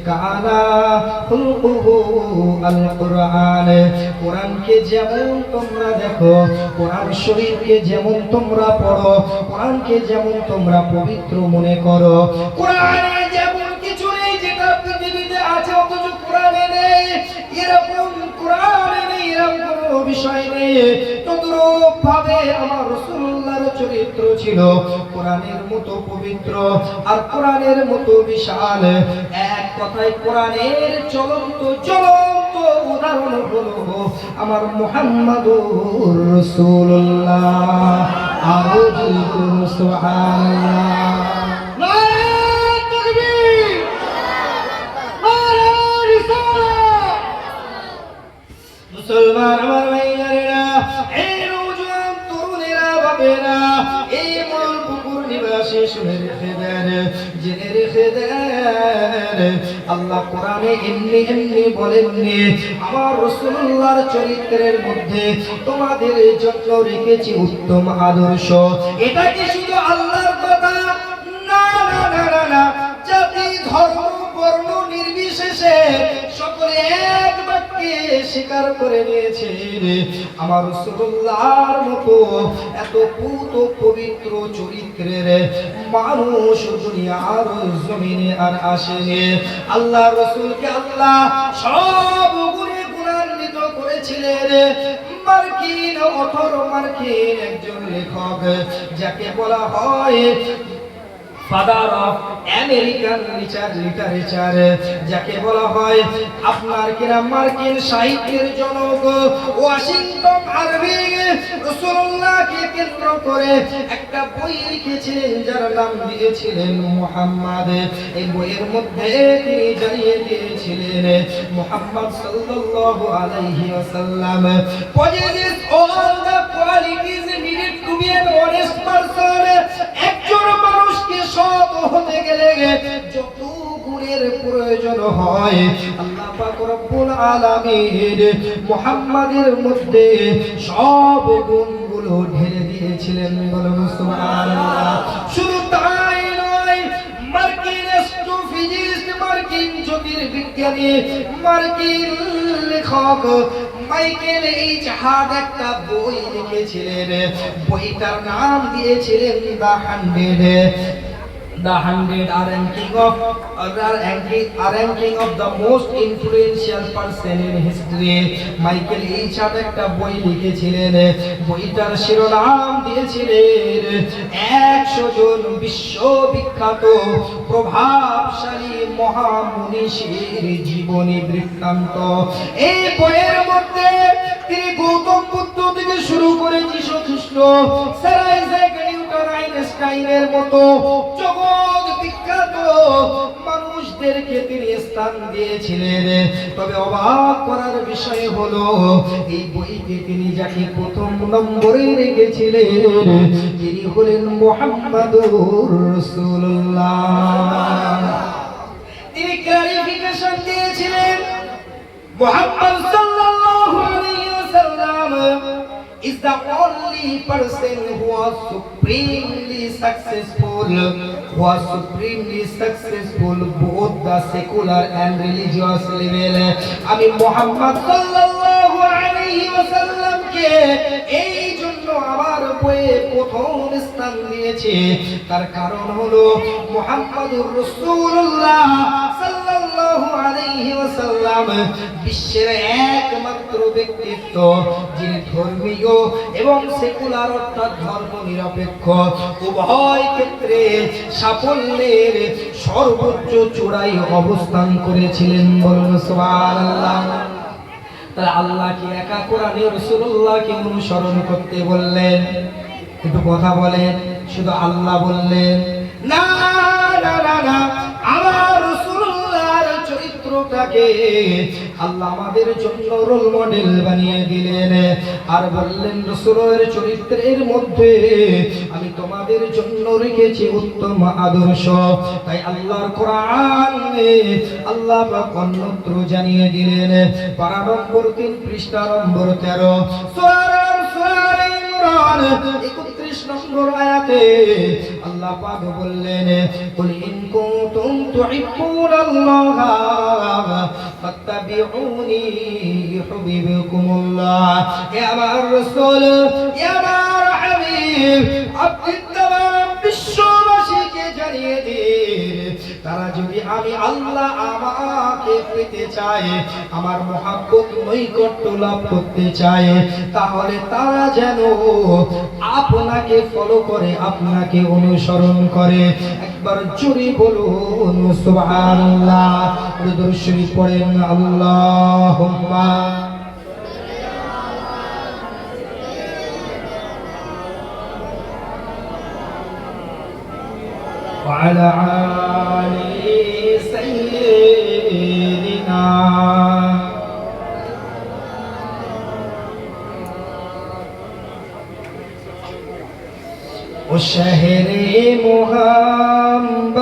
কানা খুলকুহু আল কুরআন। কোরআনকে যেমন তোমরা দেখো, কোরআন শরীফকে যেমন তোমরা পড়ো, কোরআনকে যেমন তোমরা পবিত্র মনে করো, কোরআনে যেমন কিছু নেই যেটা পৃথিবীতে আছে অথচ কোরআনে নেই, এরকম কোরআনে নেই এরকম কোনো বিষয় নেই, তদ্রূপ ভাবে আমার রাসূলুল্লাহর চরিত্র ছিল কোরআনের মতো পবিত্র আর কোরআনের মতো বিশাল। এক কথায় কোরআনের চলন্ত উদাহরণ হলো আমার মুহাম্মাদুর রাসূলুল্লাহ। আউযু সুবহানাল্লাহ। নারে তাকবীর, নারে রিসালাত। মুসলমান আমার ভাইয়েরা, এই নওজোয়ান তরুণেরা, বাবেরা, এই মলপুকুর নিবাসী শুনে রেখে দেন, জেনে রেখে দেন, আল্লাহ কোরআনে এমনি বলেননি, আমার রাসূলুল্লাহর চরিত্রের মধ্যে তোমাদের জন্য রেখেছি উত্তম আদর্শ। এটা কি শুধু আল্লাহর কথা? না না না না না, জাতি ধর্ম বর্ণ নির্বিশেষে সকলে এক বাক্যে স্বীকার করে নিয়েছে, আমার রাসূলুল্লাহর মতো এত পুত পবিত্র চরিত্রের মানুষ দুনিয়ার জমিনে আর আসেনি। আল্লাহ রাসূলকে আল্লাহ সব গুণে গুণান্বিত করেছিলেন। মার্কিন একজন লেখক, যাকে বলা হয় ফাদার অফ আমেরিকান লিটারেচার, যাকে বলা হয় আপনার কিনা মার্কিন সাহিত্যের জনক, ওয়াশিংটন আরবিং রাসূলুল্লাহকে কেন্দ্র করে একটা বই লিখেছিলেন যার নাম দিয়েছিলেন মুহাম্মদ। এই বইয়ের মধ্যে তিনি জানিয়ে দিয়েছিলেন মুহাম্মদ সাল্লাল্লাহু আলাইহি ওয়াসাল্লাম possesses all the qualities needed to be an honest person। একজন মানুষকে সৎ হতে গেলে যত গুণের প্রয়োজন হয় আল্লাহ পাক রব্বুল আলামিন মুহাম্মাদের মধ্যে সব গুণগুলো ঢেলে দিয়েছিলেন। বলুন সুবহানাল্লাহ। শুধু তাই নয়, মার্কিন অ্যাস্ট্রোফিজিস্ট, মার্কিন জ্যোতির্বিজ্ঞানী, মার্কিন লেখক মাইকেল এইচ হার্ট একটা বই লিখেছিলেন, বইটার নাম দিয়েছিলেন The 100 ranking of the most influential person in history। Michael H heart একটা বই লিখেছিলেন, বইটার শিরোনাম দিয়েছিলেন 100 জন বিশ্ববিখ্যাত প্রভাবশালী মহামনীষীর জীবনী বৃত্তান্ত। এই বইয়ের মধ্যে তিনি গৌতম বুদ্ধ থেকে শুরু করে যীশু খ্রিস্ট, স্যার আইজ্যাক নিউটন, আইনস্টাইনের মতো জগৎ বিখ্যাত মানুষদেরকে তিনি স্থান দিয়েছিলেন। তবে অবাক করার বিষয় হলো এই বইতে তিনি যাকে প্রথম নম্বরে রেখেছিলেন তিনি হলেন মুহাম্মাদুর রাসূলুল্লাহ। তিনি ক্লারিফিকেশন দিয়েছিলেন মুহাম্মদ সাল্লাল্লাহু আলাইহি ওয়াসাল্লাম is the only person who was supremely successful both the secular and religious level। আমি মুহাম্মদ সাল্লাল্লাহু আলাইহি ওয়াসাল্লামকে এই জন্য আমার বইয়ে প্রথম স্থান দিয়েছি, তার কারণ হলো মুহাম্মাদুর রাসূলুল্লাহ সাল্লাল্লাহু আলাইহি ওয়াসাল্লাম বিশ্বের একমাত্র ব্যক্তিত্ব যিনি ধর্মীয় এবং সেকুলার অর্থাৎ ধর্ম নিরপেক্ষ উভয় ক্ষেত্রে সাফল্যের সর্বোচ্চ চূড়ায় অবস্থান করেছিলেন। বলুন সুবহানাল্লাহ। তাহলে আল্লাহকে একা কোরআনে রাসূলুল্লাহকে অনুসরণ করতে বললেন, একটু কথা বলেন, শুধু আল্লাহ বললেন না না না না, আমার রাসূলুল্লাহর চরিত্রটাকে আল্লাহ আমাদের জন্য রোল মডেল বানিয়ে দিলেন আর বললেন রাসূলের চরিত্রের মধ্যে আমি তোমাদের জন্য রেখেছি উত্তম আদর্শ। তাই আল্লাহর কোরআনে আল্লাহ পাক অন্যত্র জানিয়ে দিলেন পারা নম্বর 3 পৃষ্ঠা নম্বর 13 সূরা ইমরান 31 নম্বর আয়াতে আল্লাহ পাক বললেন কুল ইন কুনতুম তুহিব্বুনাল্লাহা ফাত্তাবিউনি ইউহিব্বুকুমুল্লাহ। হে আমার রাসূল, হে আমার হাবিব, আপনি तमाम বিশ্ববাসীকে জানিয়ে দিন তারা যদি আমি আল্লাহ আমাকে পেতে চায়, আমার মহব্বত নৈকট্য লাভ করতে চায়, তাহলে তারা যেন আপনাকে ফলো করে, আপনাকে অনুসরণ করে। একবার জোরে বলুন সুবহানাল্লাহ। দুরূদ শরীফ পড়েন আল্লাহুম্মা وعلى آل سيدنا وشهر محمد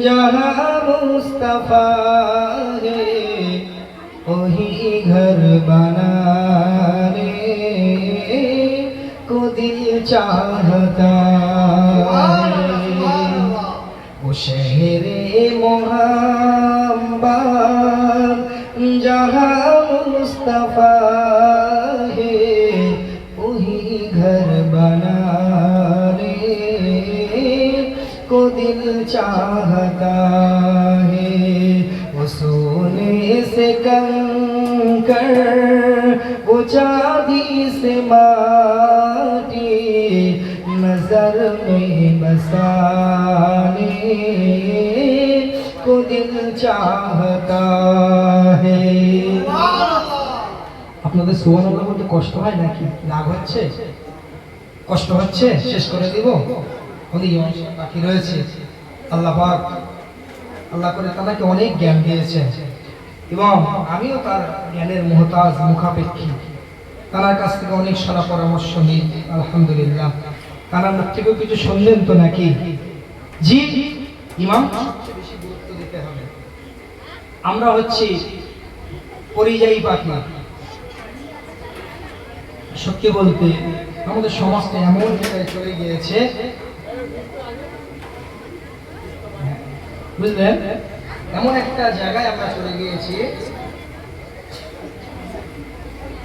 जहाँ मुस्तफा है वही घर बनाने को दिल चाहता वो शहरे मोहम्मद जहाँ मुस्तफा है वही घर बनाने को दिल चाहता है। वो सोने से कंकर वो चांदी से माटी नजर में बसाने को दिल चाहता है। আপনাদের সুবহানাল্লাহ বলতে কষ্ট হয় নাকি? রাগ হচ্ছে? কষ্ট হচ্ছে? শেষ করে দিব? ওই বাকি রয়েছে। আল্লাহ পাক আল্লাহ করে তাকে অনেক জ্ঞান দিয়েছে এবং আমিও তার জ্ঞানের মুহতাজ, মুখাপেক্ষী। তার কাছ থেকে অনেক সারা পরামর্শ নিই আলহামদুলিল্লাহ। তার মুখ থেকেও কিছু শুনলেন তো নাকি? জি, ইমাম সবচেয়ে বেশি গুরুত্ব দিতে হবে। আমরা হচ্ছি পরিযায়ী পাখি। সত্যি বলতে আমাদের সমাজটা এমন জায়গায় চলে গিয়েছে, বুঝলেন, এমন একটা জায়গায় আমরা চলে গিয়েছি,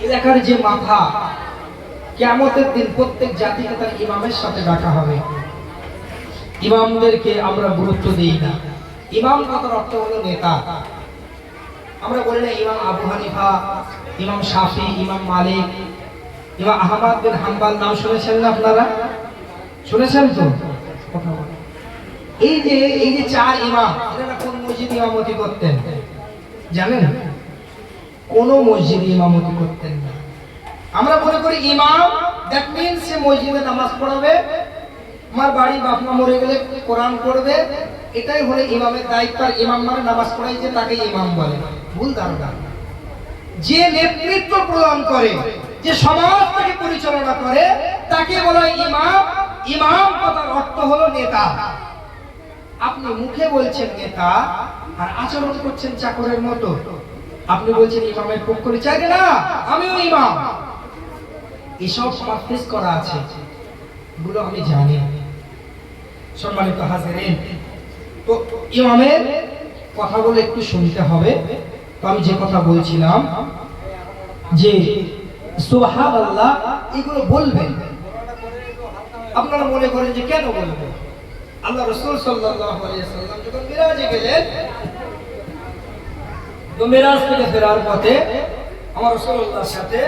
এলাকার যে মাথা, কিয়ামতের দিন প্রত্যেক জাতিকে তার ইমামের সাথে ডাকা হবে। ইমামদেরকে আমরা গুরুত্ব দিই না। ইমাম কথার অর্থ হলো নেতা। আমরা বলি না ইমাম আবু হানিফা, ইমাম শাফি, ইমাম মালিক, ইমাম আহমদ বিন হাম্বল, নাম শুনেছেন না আপনারা? শুনেছেন তো? এই যে চার ইমাম, এরা কোন মসজিদে ইমামতি করতেন জানেন? কোন মসজিদে ইমামতি করতেন না। আমরা মনে করি ইমাম দ্যাট মিন্স সে মসজিদে নামাজ পড়াবে, আমার বাড়ি বাপ মা মরে গেলে কোরআন পড়বে, এটাই হলো ইমামের দায়িত্ব। আর ইমাম মানে নামাজ পড়াই যে তাকে ইমাম বলে, ভুল ধারণা। যে নেতৃত্ব প্রদান করে, যে সমাজকে পরিচালনা করে, তাকে বলা হয় ইমাম। ইমাম কথার অর্থ হলো নেতা। আপনি মুখে বলছেন নেতা আর আচরণ করছেন চাকরের মতো। আপনি বলছেন ইমামের পক্ষ করে, চাই না আমিও ইমাম। এসব ফেস করা আছে, এগুলো আমি জানি। সম্মানিত হাজিরিন, তো ইমামের কথাগুলো একটু শুনতে হবে। তো আমি যে কথা বলছিলাম যে সুবহানাল্লাহ এগুলো বলবেন। আপনারা মনে করেন যে কেন বলবেন? আল্লাহ রাসূল সাল্লাল্লাহু আলাইহি ওয়াসাল্লাম যখন মিরাজে গেলেন, তো মিরাজ থেকে ফেরার পথে আমার রাসূলুল্লাহর সাথে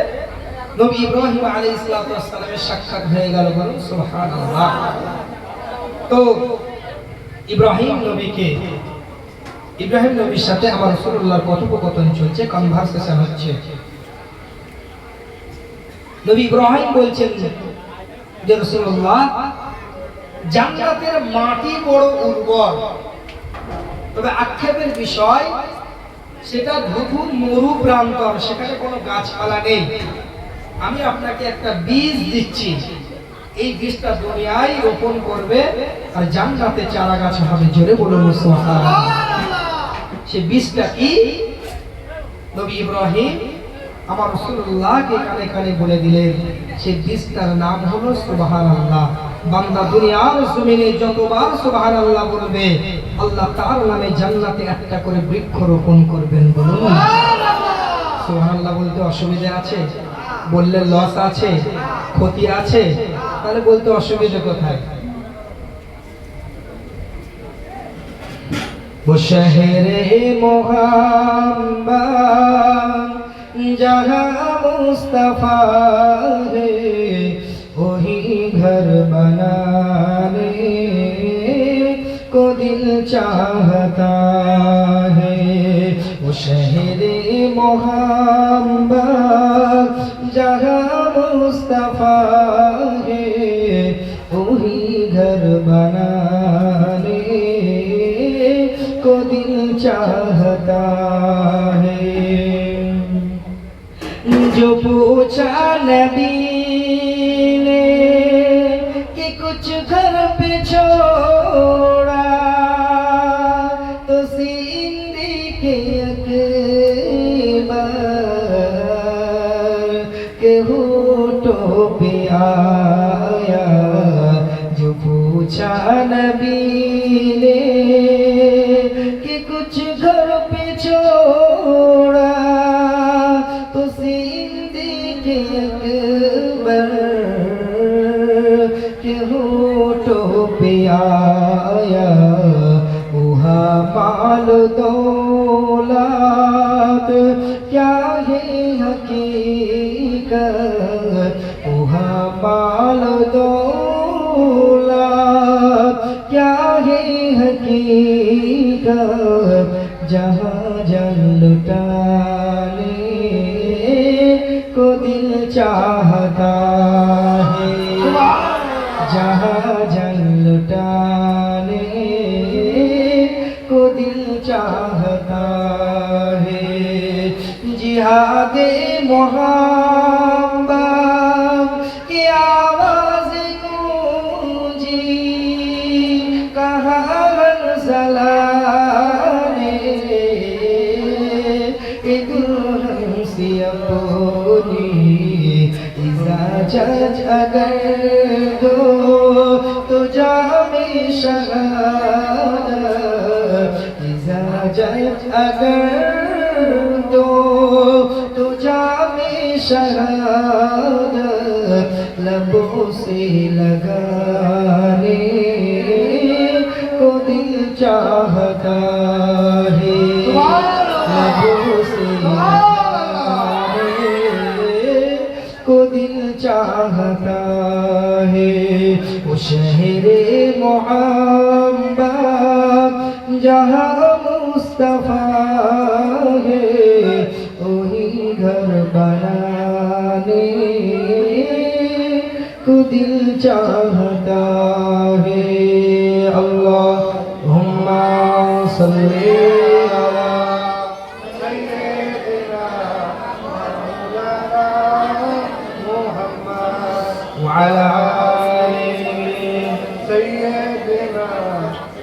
নবী ইব্রাহিম আলাইহিস সালামের সাক্ষাৎ হয়ে গেল। বলুন সুবহানাল্লাহ। তো ইব্রাহিম নবীর সাথে আমার রাসূলুল্লাহর কথোপকথন চলছে, কনভারসেশন হচ্ছে। নবী ইব্রাহিম বলছেন যে রাসূলুল্লাহ, জান্নাতের মাটি বড় উর্বর, তবে আক্ষেপের বিষয় সেটা ধুধুর মরু প্রান্তর, সেখানে কোনো গাছপালা নেই। আমি আপনাকে একটা বীজ দিচ্ছি, এই বীজটা দুনিয়ায় রোপণ করবে আর জান্নাতে চারা গাছ হবে। জোরে বলুন সুবহানাল্লাহ। সে বীজটা কি? নবী ইব্রাহিম আমার রাসূলুল্লাহকে কানে কানে বলে দিলেন, সেই বীজটার নাম হলো সুবহানাল্লাহ। বান্দা দুনিয়ার জমিনে যতবার সুবহানাল্লাহ বলবে, আল্লাহ তার নামে জান্নাতে একটা করে বৃক্ষ রোপণ করবেন। বলুন সুবহানাল্লাহ। বলতে অসুবিধা আছে? বললে লস আছে, ক্ষতি আছে? তাহলে বলতে অসুবিধা কোথায়? वो शहरे मोहम्मद जहाँ मुस्तफा है, वही घर बनाने को दिल चाहता है। वो शहरे मोहम्मद जहाँ मुस्तफा है, वही घर बनाने को दिल चाहता है। जो पूछा नबी ने कि कुछ घर पे छोड़ा, तो सिंधी के अकबर के होठों पे आया। जो पूछा नबी ने कि कुछ घर पे छोड़ा, तो सिंधी के अकबर के होठों पे आया। वहाँ माल दौलत क्या है हकीकत, वहाँ माल दौलत क्या है हकीकत। जहाँ जन लुटाने को दिल चाहता है, जहाँ जन लुटाने को दिल चाहता है। जिहादे मोहब्बत की आवाज़ गूंजी, कहाँ सलाने दुल्हन सी अपनी इजाज़त अगर दो, तो जामे शहादत इजाज़त अगर दो, तो जामे शहादत लबों से लगाने को दिल चाहता है। लबों से लगाने को दिल चाहता है। वो शहरे मोहब्बत जहाँ मुस्तफा है, वही घर बनाने को दिल चाहता है। अल्लाहुम्मा सल्ली अला सय्यिदिना मौलाना मुहम्मद व अला आलि सय्यिदिना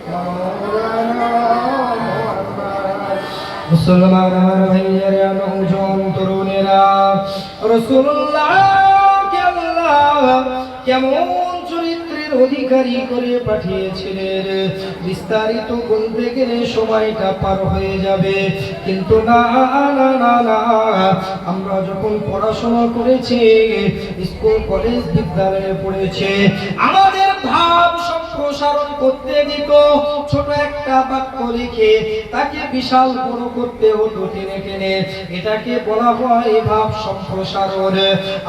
मौलाना मुहम्मद। मुसलमान আমার ভাইয়েরা, নওজোয়ান তরুণেরা, রাসূলুল্লাহ কেমন চরিত্রের অধিকারী করে পাঠিয়েছিলেন, বিস্তারিত বলতে গেলে সময়টা পার হয়ে যাবে। কিন্তু না না না না, আমরা যখন পড়াশোনা করেছি, স্কুল কলেজ বিদ্যালয়ে পড়েছি, আমাদের ভাব সম্প্রসারণ করতে দিত ছোট একটা বাক্য লিখে তাকে বিশাল বড় করতে হতো টেনে টেনে। এটাকে বলা হয় ভাব সম্প্রসারণ।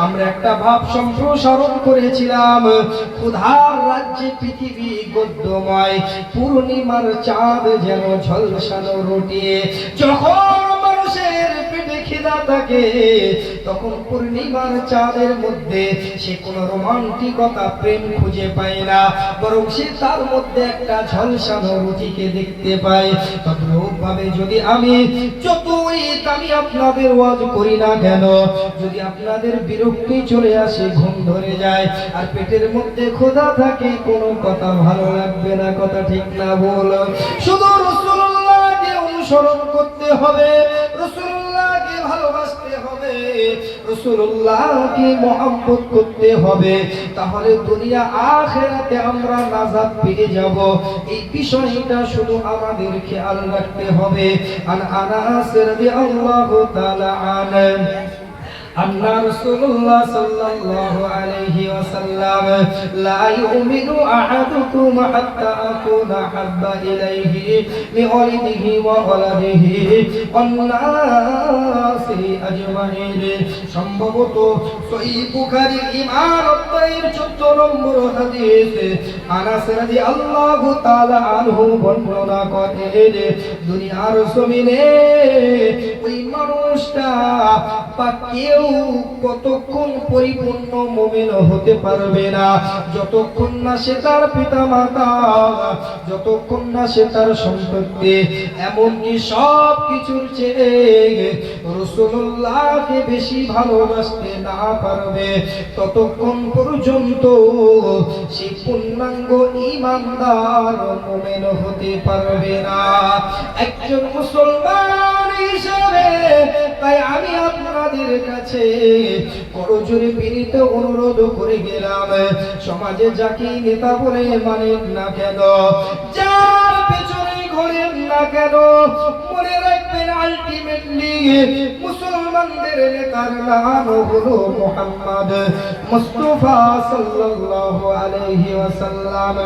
আমরা একটা ভাব সম্প্রসারণ করেছিলাম। ক্ষুধার রাজ্যে পৃথিবী গদ্যময়, পূর্ণিমার চাঁদ যেন ঝলসানো রুটি। যখন মানুষের পেটে না থাকে, তখন পূর্ণিমার চাঁদের মধ্যে সে কোনো রোমান্টিকতা প্রেম খুঁজে পায় না, বরং সে তার মধ্যে একটা ঝলসানো রুচিকে দেখতে পায়। তদ্রূপ ভাবে যদি আমি যতই আমি আপনাদের ওয়াজ করি না কেন, যদি আপনাদের বিরক্তি চলে আসে, ঘুম ধরে যায়, আর পেটের মধ্যে ক্ষুধা থাকে, কোনো কথা ভালো লাগবে না। কথা ঠিক না বল? শুধু রাসূলুল্লাহকে অনুসরণ করতে হবে, রাসূলুল্লাহকে ভালোবাসতে হবে, রাসূলুল্লাহকে মহব্বত করতে হবে, তাহলে দুনিয়া আখিরাতে আমরা নাজাত পেয়ে যাব। এই বিষয়টা শুধু আমাদের খেয়াল রাখতে হবে। আনাস রাদিয়াল্লাহু তাআলা আনহু أن رسول الله صلى الله عليه وسلم لا يؤمن أحدكم حتى أكون أحب إليه من والده وولده والناس أجمعين। সম্ভবত সহিহ বুখারী ইমাম অধ্যায়ের 14 নম্বর হাদিস আনাস রাদিয়াল্লাহু তাআলা আনহু বর্ণনা করেন, দুনিয়ার জমিনে ওই মানুষটা বা কেউ কতক্ষণ পরিপূর্ণ মুমিন হতে পারবে না, যতক্ষণ না সে তার পিতামাতা, যতক্ষণ না সে তার সম্পত্তি, এমনকি সব কিছুর চেয়ে রাসূলুল্লাহকে বেশি ভালোবাসতে না পারবে, ততক্ষণ পর্যন্ত সে পূর্ণাঙ্গ ঈমানদার মুমিন হতে পারবে না। একজন মুসলমান হিসেবে তাই আমি আপনাদের কাছে করজোরে বিনীত অনুরোধ করে গেলাম, সমাজে যাকে নেতা বলে মানেন না কেন, যার পেছনে ঘোরেন না কেন, মনে রাখবেন আলটিমেটলি মুসলমানদের নেতার নাম হলো মুহাম্মদ মুস্তাফা সাল্লাল্লাহু আলাইহি ওয়াসাল্লাম।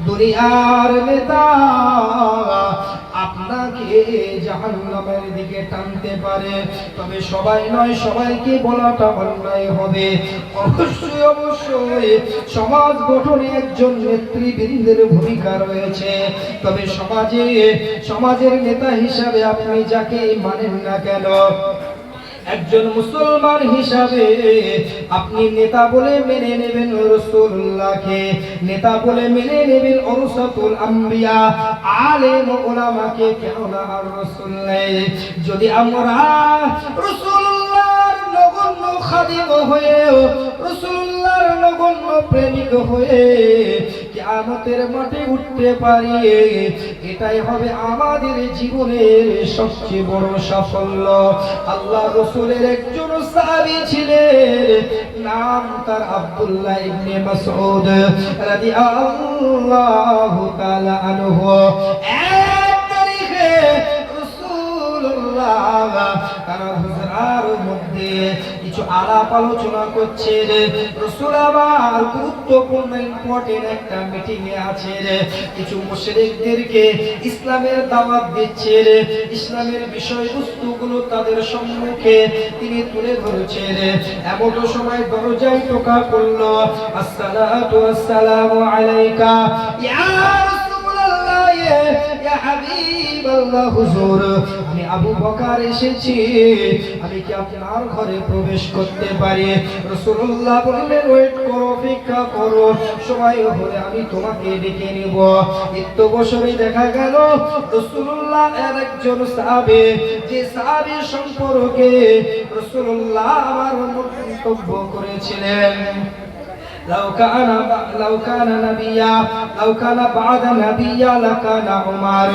দুনিয়ার নেতা আপনাকে জাহান্নামের দিকে টানতে পারে, তবে সবাই নয়, সবাইকে বলাটা অন্যায় হবে। অবশ্যই অবশ্যই সমাজ গঠনে একজন নেতৃবৃন্দের ভূমিকা রয়েছে, তবে সমাজের নেতা হিসাবে আপনি যাকে মানেন না কেন, একজন মুসলমান হিসাবে আপনি নেতা বলে মেনে নেবেন রাসূলুল্লাহকে, নেতা বলে মেনে নেবেন ওরসাতুল আম্বিয়া আলেম ওলামাকে, কেননা আর রাসূল নেই। যদি আমরা রাসূলুল্লাহর নগণ্য খাদিম হয়ে, রাসূলুল্লাহর নগণ্য প্রেমিক হয়ে কিয়ামতের মাঠে উঠতে পারি, এটাই হবে আমাদের জীবনের সবচেয়ে বড় সাফল্য। আল্লাহ রাসূলের একজন সাহাবী ছিলেন, নাম তার আব্দুল্লাহ ইবনে মাসউদ রাদিয়াল্লাহু তাআলা আনহু। এক তারিখে রাসূলুল্লাহ তার হুজরার মধ্যে কিছু আলাপ আলোচনা করছে, রাসূল আবার গুরুত্বপূর্ণ ইম্পর্টেন্ট একটা মিটিং এ আছে, কিছু মুশরিকদেরকে ইসলামের দাওয়াত দিচ্ছে, ইসলামের বিষয়বস্তুগুলো তাদের সম্মুখে তিনি তুলে ধরেছেন। এমন সময় দরজায় টোকা পড়লো, আসসালাতু ওয়াসসালামু আলাইকা ইয়া রাসূলুল্লাহ ইয়া হাবিবাল্লাহ, হুজুর আমি আবু বকর এসেছি, আমি কি আপনার ঘরে প্রবেশ করতে পারি? রাসূলুল্লাহ বললেন, ওয়েট করো, অপেক্ষা করো, সময় হলে আমি তোমাকে ডেকে নিব। ইত্যবসরে দেখা গেল রাসূলুল্লাহ এর একজন সাহাবী, যে সাহাবী সম্পর্কে রাসূলুল্লাহ আমার মন্তব্য করেছিলেন, لو كان بعد نبيا لكان عمر,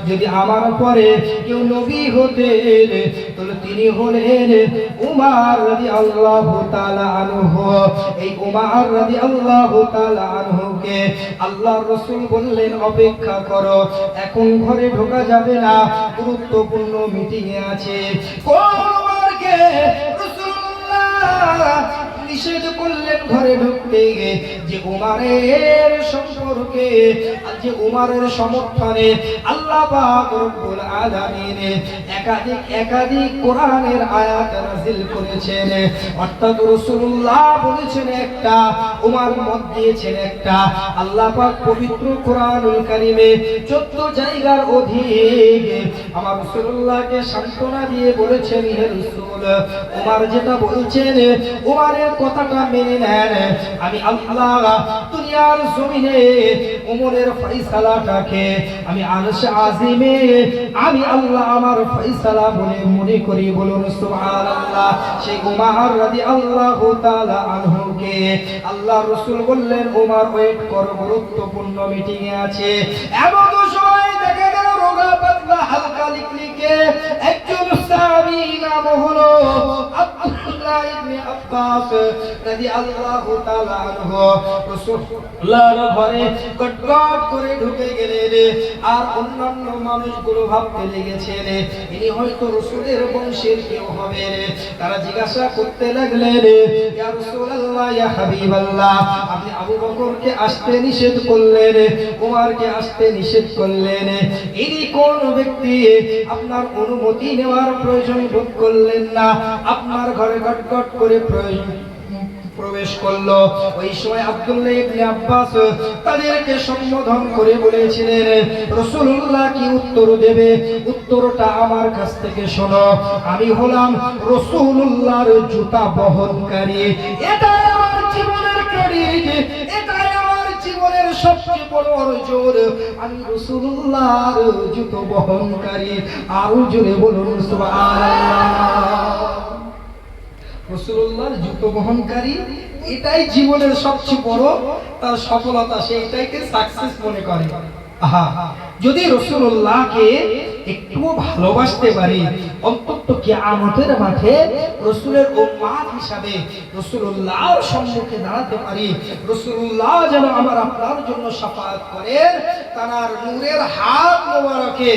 যদি আমার পরে কেউ নবী হতেন তাহলে তিনি হলেন উমর রাদিয়াল্লাহু তাআলা আনহু। এই উমর রাদিয়াল্লাহু তাআলা আনহুকে আল্লাহর রাসূল বললেন, অপেক্ষা করো, এখন ঘরে ঢোকা যাবে না, গুরুত্বপূর্ণ মিটিং এ আছে। কোন উমরকে রাসূলুল্লাহ নিষেধ করলেন ঘরে ঢুকতে, যে উমারের সম্পর্কে, যে উমারের সমর্থনে আল্লাহ পাক রব্বুল আলামিন একাধিক কোরআনের আয়াত নাযিল করেছেন। অর্থাৎ রাসূলুল্লাহ বলেছেন একটা, উমার মত দিয়েছেন একটা। আল্লাহ পাক পবিত্র কোরআনুল কারীমে 14 জায়গার অধিক আমার রাসূলুল্লাহকে সান্ত্বনা দিয়ে বলেছেন, হে রাসূল, উমার যেটা বলছেন উমারের কথাটা মেনে নেন। আমি আল্লাহ দুনিয়ার জমিনে উমরের ফয়সালাটাকে আমি আরশে আজিমে আমি আল্লাহ আমার ফয়সালা বলে মনে করি। বলুন সুবহানাল্লাহ। সেই উমর রাদিয়াল্লাহু তাআলা আনহুকে আল্লাহ রাসূল বললেন, উমর ওয়েট কর, গুরুত্বপূর্ণ মিটিং এ আছে। এমন সময় দেখা গেল রোগা পাতলা হালকা লিকলিকে একজন সাহাবী, নাম হলো আব্দুল্লাহ ইবনে আব্বাস রাদিয়াল্লাহু তাআলা আনহু, রাসূলুল্লাহর ঘরে কটকট করে ঢুকে গেলেন। আর অন্যান্য মানুষগুলো ভাবতে লেগেছেন ইনি হয়তো রাসূলের বংশের কেউ হবে। তারা জিজ্ঞাসা করতে লাগলেন, ইয়া রাসূলুল্লাহ, ইয়া হাবিবাল্লাহ, আপনি আবু বকরকে আসতে নিষেধ করলেন, উমরকে আসতে নিষেধ করলেন, ইনি কোন ব্যক্তি? আপনার অনুমতি নেওয়ার প্রয়োজন বোধ করলেন না, আপনার ঘরে কটকট করে প্রবেশ করলো। ওই সময় আব্দুল্লাহ ইবনে আব্বাস তাদেরকে সম্বোধন করে বলেছিলেন, রাসূলুল্লাহ কি উত্তর দেবে? উত্তরটা আমার কাছ থেকে শোনো। আমি হলাম রাসূলুল্লাহর জুতা বহনকারী। এটাই আমার জীবনের ক্রেডিট, এটাই আমার জীবনের সবচেয়ে বড় অর্জন। আমি রাসূলুল্লাহর জুতো বহনকারী। আরো জোরে বলুন সুবহানাল্লাহ। রাসূলুল্লাহর জুতো বহনকারী, এটাই জীবনের সবচেয়ে বড় তার সফলতা, সে এটাকে সাকসেস মনে করে। আহা, যদি রাসূলুল্লাহকে একটু ভালোবাসতে পারি, অন্তত কিয়ামতের মাঠে রাসূলের উম্মত হিসাবে রাসূলুল্লাহর সম্মুখে দাঁড়াতে পারি, রাসূলুল্লাহ যেন আমার আপনার জন্য শাফাআত করেন, তার নূরের হাত মোবারকে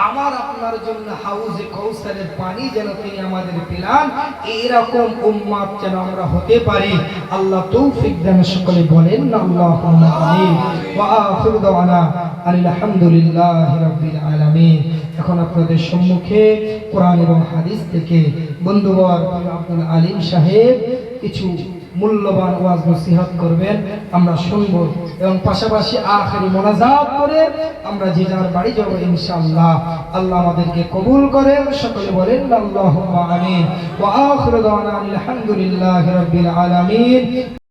আমার আপনার জন্য হাউজে কাউসারের পানি যেন তিনি আমাদের পিলান, এরকম উম্মত যেন আমরা হতে পারি। আল্লাহ তৌফিক দেন। সকলে বলেন না আল্লাহুম্মা আমিন। ওয়া আখিরু দাওয়ানা আলহামদুলিল্লাহি রাব্বিল আলামিন। এখন আপনাদের সম্মুখে কোরআন এবং হাদিস থেকে বন্ধুবর আব্দুল আলিম সাহেব কিছু মূল্যবান ওয়াজ নসিহত করবেন, আমরা শুনব এবং পাশাপাশি আখিরি মোনাজাত করে আমরা যে যার বাড়ি যাব ইনশাআল্লাহ। আল্লাহ আমাদেরকে কবুল করেন। সকলে বলেন আল্লাহুম্মা আমিন। ওয়া আখিরু দাওয়ানা আলহামদুলিল্লাহি রাব্বিল আলামিন।